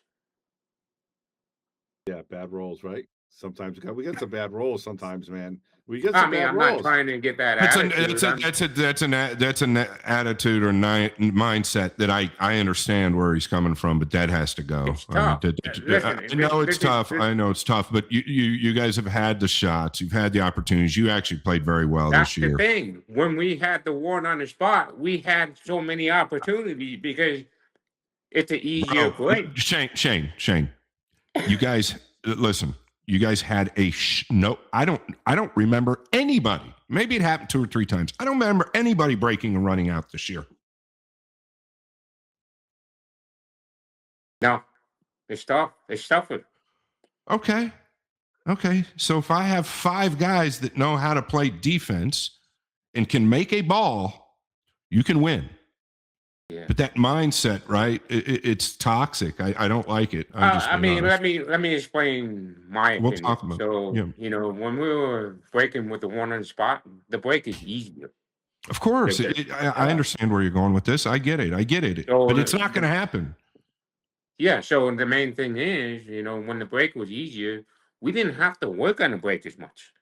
[SPEAKER 4] Yeah, bad rolls, right? Sometimes we get some bad rolls sometimes, man. We get
[SPEAKER 3] I
[SPEAKER 4] some
[SPEAKER 3] mean,
[SPEAKER 4] bad
[SPEAKER 3] I'm not
[SPEAKER 4] rolls.
[SPEAKER 3] trying to get that
[SPEAKER 2] That's
[SPEAKER 3] attitude.
[SPEAKER 2] an attitude or mindset that I understand where he's coming from, but that has to go.
[SPEAKER 3] It's tough. Listen,
[SPEAKER 2] I know it's tough. I know it's tough, but you guys have had the shots, you've had the opportunities. You actually played very well
[SPEAKER 3] That's
[SPEAKER 2] this
[SPEAKER 3] the
[SPEAKER 2] year.
[SPEAKER 3] thing. When we had the one on the spot, we had so many opportunities because it's an easier break.
[SPEAKER 2] Shane, you guys listen. You guys had no. I don't remember anybody. Maybe it happened 2 or 3 times. I don't remember anybody breaking and running out this year.
[SPEAKER 3] No, it's tough. It's tougher.
[SPEAKER 2] Okay. So if I have 5 guys that know how to play defense and can make a ball, you can win.
[SPEAKER 3] Yeah.
[SPEAKER 2] But that mindset, right? It's toxic. I don't like it.
[SPEAKER 3] I mean, let me explain my
[SPEAKER 2] We'll
[SPEAKER 3] opinion.
[SPEAKER 2] talk about.
[SPEAKER 3] So,
[SPEAKER 2] Yeah.
[SPEAKER 3] when we were breaking with the one on the spot, the break is easier.
[SPEAKER 2] Of course, I understand where you're going with this. I get it.
[SPEAKER 3] So
[SPEAKER 2] But it's not going to happen.
[SPEAKER 3] Yeah. So the main thing is, when the break was easier, we didn't have to work on the break as much.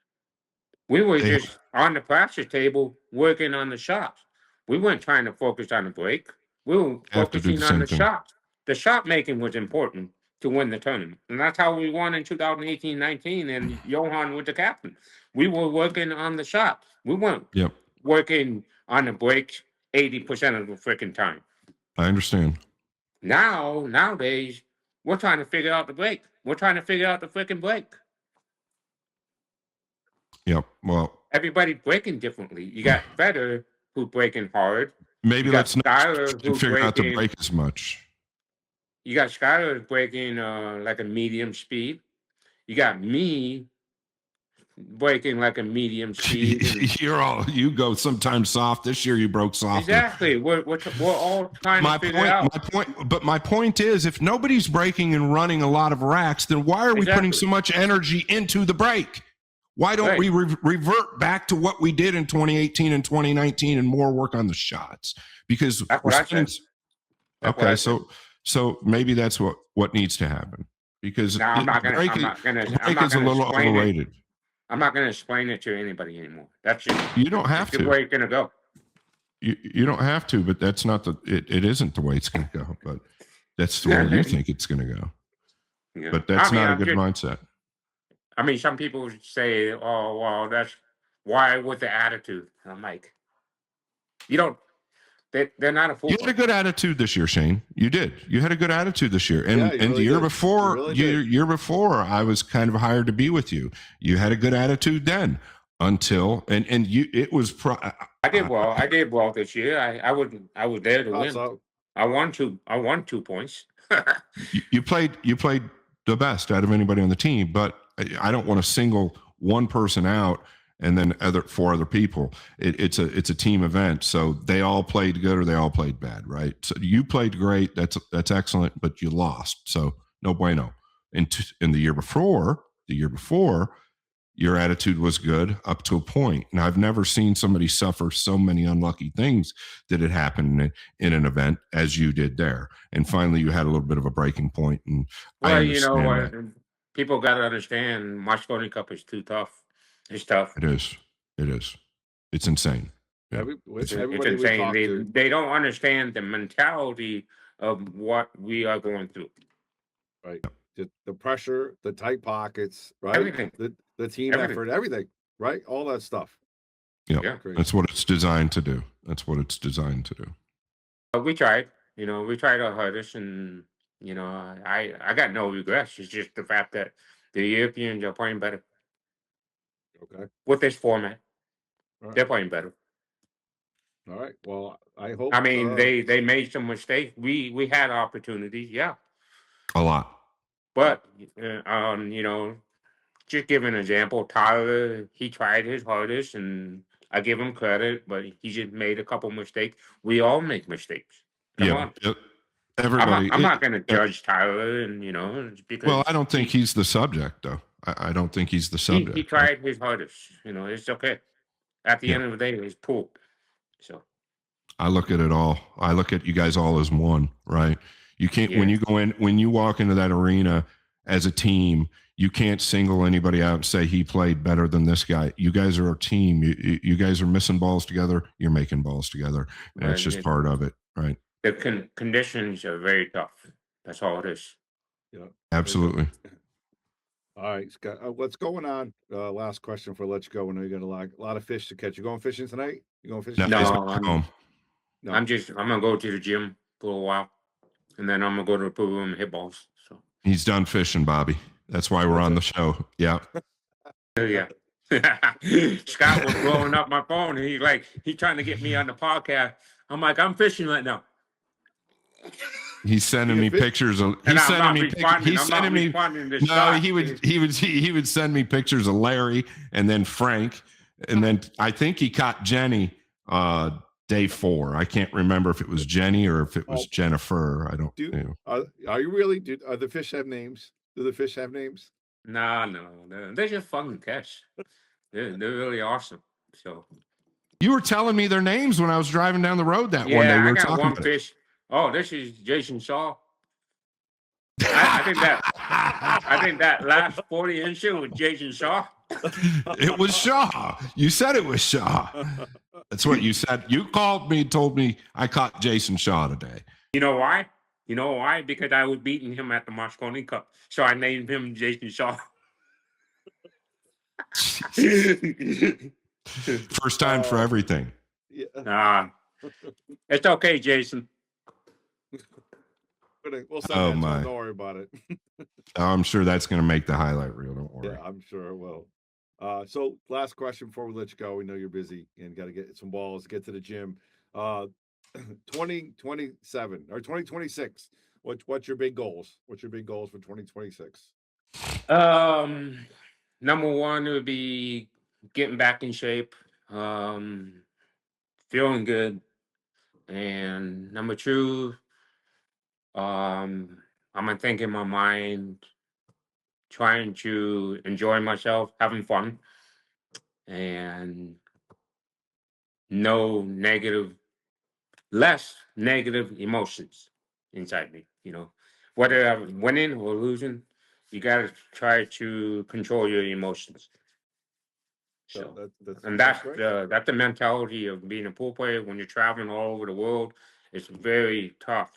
[SPEAKER 3] We were
[SPEAKER 2] They
[SPEAKER 3] just on the practice table working on the shots. We weren't trying to focus on the break. We were
[SPEAKER 2] have to do
[SPEAKER 3] focusing
[SPEAKER 2] the
[SPEAKER 3] on
[SPEAKER 2] same
[SPEAKER 3] the
[SPEAKER 2] thing.
[SPEAKER 3] shots. The shot making was important to win the tournament. And that's how we won in 2018-19, and Johan was the captain. We were working on the shot. We weren't
[SPEAKER 2] Yep.
[SPEAKER 3] working on the breaks 80% of the freaking time.
[SPEAKER 2] I understand.
[SPEAKER 3] Nowadays, we're trying to figure out the break. We're trying to figure out the freaking break.
[SPEAKER 2] Yep. Well,
[SPEAKER 3] Everybody's breaking differently. You got Federer who breaking hard.
[SPEAKER 2] maybe
[SPEAKER 3] You got
[SPEAKER 2] let's not
[SPEAKER 3] Skyler who
[SPEAKER 2] figure out the
[SPEAKER 3] breaking.
[SPEAKER 2] break as much.
[SPEAKER 3] You got Skyler breaking like a medium speed. You got me breaking like a medium speed. And
[SPEAKER 2] You go sometimes soft. This year you broke softer.
[SPEAKER 3] exactly. We're all trying to figure out.
[SPEAKER 2] My point is, if nobody's breaking and running a lot of racks, then why are we putting so much energy into the break? Why don't we revert back to what we did in 2018 and 2019 and more work on the shots? Because
[SPEAKER 3] That's what I said.
[SPEAKER 2] Okay, so maybe that's what needs to happen. Because break is a little overrated.
[SPEAKER 3] I'm not going to explain it to anybody anymore. That's just
[SPEAKER 2] you don't have to.
[SPEAKER 3] The way it's going to go.
[SPEAKER 2] You don't have to, but that's not it isn't the way it's going to go. But that's the way you think it's going to go. Yeah. But that's not a good mindset.
[SPEAKER 3] I mean, some people say, "Oh, well, that's why with the attitude." I'm like, they're not a fool.
[SPEAKER 2] You had a good attitude this year, Shane. You did. You had a good attitude this year, and the year before, year before, I was kind of hired to be with you. You had a good attitude then, until and you. It was.
[SPEAKER 3] I did well. I did well this year. I was there to win.
[SPEAKER 4] So,
[SPEAKER 3] I won 2 points.
[SPEAKER 2] you played the best out of anybody on the team, but I don't want to single one person out and then 4 other people. It's a team event, so they all played good or they all played bad, right? So you played great. That's excellent, but you lost, so no bueno. In the year before, your attitude was good up to a point. And I've never seen somebody suffer so many unlucky things that had happened in an event as you did there. And finally, you had a little bit of a breaking point. And
[SPEAKER 3] well, you know what? People got to understand Mosconi Cup is too tough. It's tough.
[SPEAKER 2] It is. It's insane. Yeah.
[SPEAKER 3] It's insane. They don't understand the mentality of what we are going through.
[SPEAKER 4] Right. The pressure, the tight pockets, right?
[SPEAKER 3] Everything.
[SPEAKER 4] The team effort, everything, right? All that stuff.
[SPEAKER 2] Yep. Yeah. That's what it's designed to do.
[SPEAKER 3] We tried. We tried our hardest, and I got no regrets. It's just the fact that the Europeans are playing better.
[SPEAKER 4] Okay.
[SPEAKER 3] With this format, they're playing better.
[SPEAKER 4] All right. Well, I hope.
[SPEAKER 3] I mean, they made some mistakes. We had opportunities, yeah,
[SPEAKER 2] A lot.
[SPEAKER 3] but you know, just give an example. Tyler, he tried his hardest, and I give him credit, but he just made a couple mistakes. We all make mistakes. Come
[SPEAKER 2] Yeah.
[SPEAKER 3] on,
[SPEAKER 2] Everybody.
[SPEAKER 3] I'm not going to judge Tyler, and you know,
[SPEAKER 2] Well, I
[SPEAKER 3] because
[SPEAKER 2] don't think he's the subject, though. I don't think he's the
[SPEAKER 3] he
[SPEAKER 2] subject, right?
[SPEAKER 3] tried his hardest. You know, it's okay. At the
[SPEAKER 2] Yeah.
[SPEAKER 3] end of the day, it's pool. So
[SPEAKER 2] I look at it all. I look at you guys all as one, right? You can't,
[SPEAKER 3] yeah,
[SPEAKER 2] when you walk into that arena as a team, you can't single anybody out and say he played better than this guy. You guys are a team. You guys are missing balls together. You're making balls together. And it's
[SPEAKER 3] but
[SPEAKER 2] just part of it, right?
[SPEAKER 3] the conditions are very tough. That's all it is.
[SPEAKER 4] Yeah.
[SPEAKER 2] Absolutely.
[SPEAKER 4] All right, Scott. What's going on? Last question for let's go. I know you got a lot of fish to catch. You going fishing tonight? You going fishing?
[SPEAKER 2] No, he's
[SPEAKER 3] No,
[SPEAKER 2] back home.
[SPEAKER 4] No.
[SPEAKER 3] I'm gonna go to the gym for a while, and then I'm gonna go to the pool room and hit balls. So
[SPEAKER 2] He's done fishing, Bobby. That's why we're on the show. Yeah.
[SPEAKER 3] yeah. Scott was blowing up my phone, and he's trying to get me on the podcast. I'm like, I'm fishing right now.
[SPEAKER 2] He's sending
[SPEAKER 4] You
[SPEAKER 2] me
[SPEAKER 4] fish?
[SPEAKER 2] pictures of.
[SPEAKER 3] And
[SPEAKER 2] He's
[SPEAKER 3] I'm
[SPEAKER 2] sending
[SPEAKER 3] not
[SPEAKER 2] me.
[SPEAKER 3] responding.
[SPEAKER 2] He's
[SPEAKER 3] I'm not
[SPEAKER 2] sending me.
[SPEAKER 3] responding to
[SPEAKER 2] No,
[SPEAKER 3] Scott.
[SPEAKER 2] he would send me pictures of Larry and then Frank, and then I think he caught Jenny day 4. I can't remember if it was Jenny or if it was Jennifer. I don't.
[SPEAKER 4] Are you really? Are the fish have names? Do the fish have names?
[SPEAKER 3] No, they're just fun to catch. They're really awesome. So
[SPEAKER 2] You were telling me their names when I was driving down the road that one day.
[SPEAKER 3] yeah,
[SPEAKER 2] We
[SPEAKER 3] I
[SPEAKER 2] were
[SPEAKER 3] got
[SPEAKER 2] talking
[SPEAKER 3] one
[SPEAKER 2] about
[SPEAKER 3] fish. Oh, this is Jason Shaw. I think that last 40-incher was Jason Shaw.
[SPEAKER 2] It was Shaw. You said it was Shaw. That's what you said. You called me, told me I caught Jason Shaw today.
[SPEAKER 3] You know why? You know why? Because I was beating him at the Mosconi Cup, so I named him Jason Shaw.
[SPEAKER 2] First time for everything.
[SPEAKER 4] Yeah.
[SPEAKER 3] It's okay, Jason.
[SPEAKER 4] We'll send that. Don't worry about it.
[SPEAKER 2] I'm sure that's going to make the highlight reel. Don't worry.
[SPEAKER 4] Yeah, I'm sure it will. So last question before we let you go. We know you're busy and got to get some balls, get to the gym. 2027 or 2026. What's your big goals? What's your big goals for 2026?
[SPEAKER 3] Number one would be getting back in shape, feeling good, and number two, I'm gonna think in my mind, trying to enjoy myself, having fun, and no negative, less negative emotions inside me. You know, whether I'm winning or losing, you gotta try to control your emotions. So, that's the mentality of being a pool player. When you're traveling all over the world, it's very tough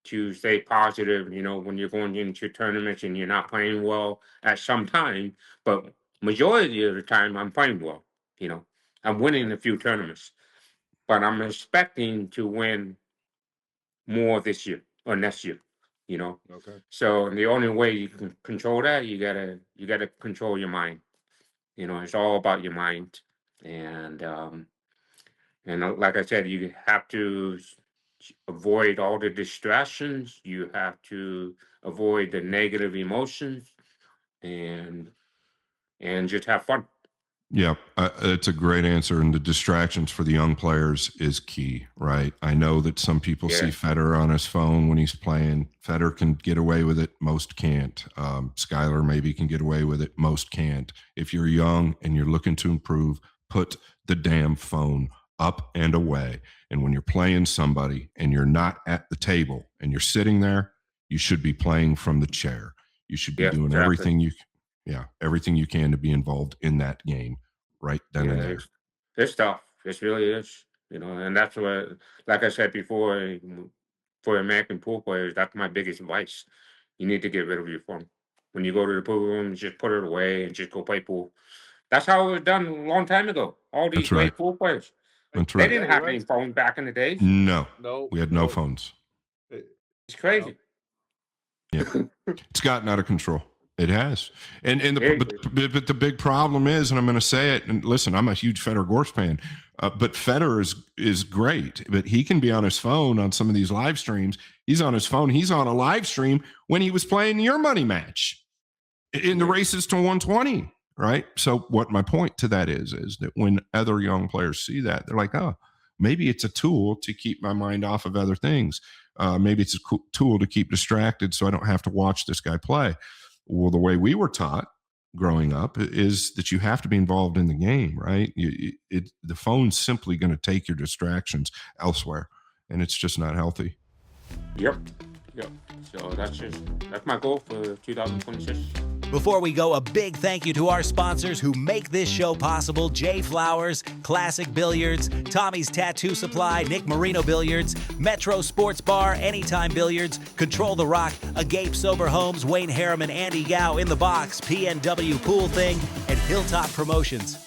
[SPEAKER 3] to stay positive. You know, when you're going into tournaments and you're not playing well at some time, but majority of the time I'm playing well. You know, I'm winning a few tournaments, but I'm expecting to win more this year or next year. You know,
[SPEAKER 4] Okay.
[SPEAKER 3] so the only way you can control that, you gotta control your mind. You know, it's all about your mind, and like I said, you have to avoid all the distractions. You have to avoid the negative emotions, and just have fun.
[SPEAKER 2] Yeah, it's a great answer. And the distractions for the young players is key, right? I know that some people see Federer on his phone when he's playing. Federer can get away with it. Most can't. Skylar maybe can get away with it. Most can't. If you're young and you're looking to improve, put the damn phone up and away. And when you're playing somebody and you're not at the table and you're sitting there, you should be playing from the chair. You should be doing everything everything you can to be involved in that game right then and there.
[SPEAKER 3] It's tough. It really is. You know, and that's what, like I said before, for American pool players, that's my biggest advice. You need to get rid of your phone. When you go to the pool room, just put it away and just go play pool. That's how it was done a long time ago. All these great pool players.
[SPEAKER 2] That's
[SPEAKER 3] They didn't have any phones back in the days.
[SPEAKER 2] No, we had no phones.
[SPEAKER 3] It's crazy.
[SPEAKER 2] Yeah, it's gotten out of control. It has, but the big problem is, and I'm going to say it. And listen, I'm a huge Federer Gorse fan. But Federer is great, but he can be on his phone on some of these live streams. He's on his phone. He's on a live stream when he was playing your money match in the races to 120, right? So what my point to that is that when other young players see that, they're like, oh, maybe it's a tool to keep my mind off of other things. Maybe it's a tool to keep distracted so I don't have to watch this guy play. Well, the way we were taught growing up is that you have to be involved in the game, right? The phone's simply going to take your distractions elsewhere, and it's just not healthy.
[SPEAKER 3] Yep. So that's my goal for 2026.
[SPEAKER 5] Before we go, a big thank you to our sponsors who make this show possible: JFlowers, Classic Billiards, Tommy's Tattoo Supply, Nick Marino Billiards, Metro Sports Bar, Anytime Billiards, Control the Rock, Agape Sober Homes, Wayne Harriman, Andy Gow, In the Box, PNW Pool Thing, and Hilltop Promotions.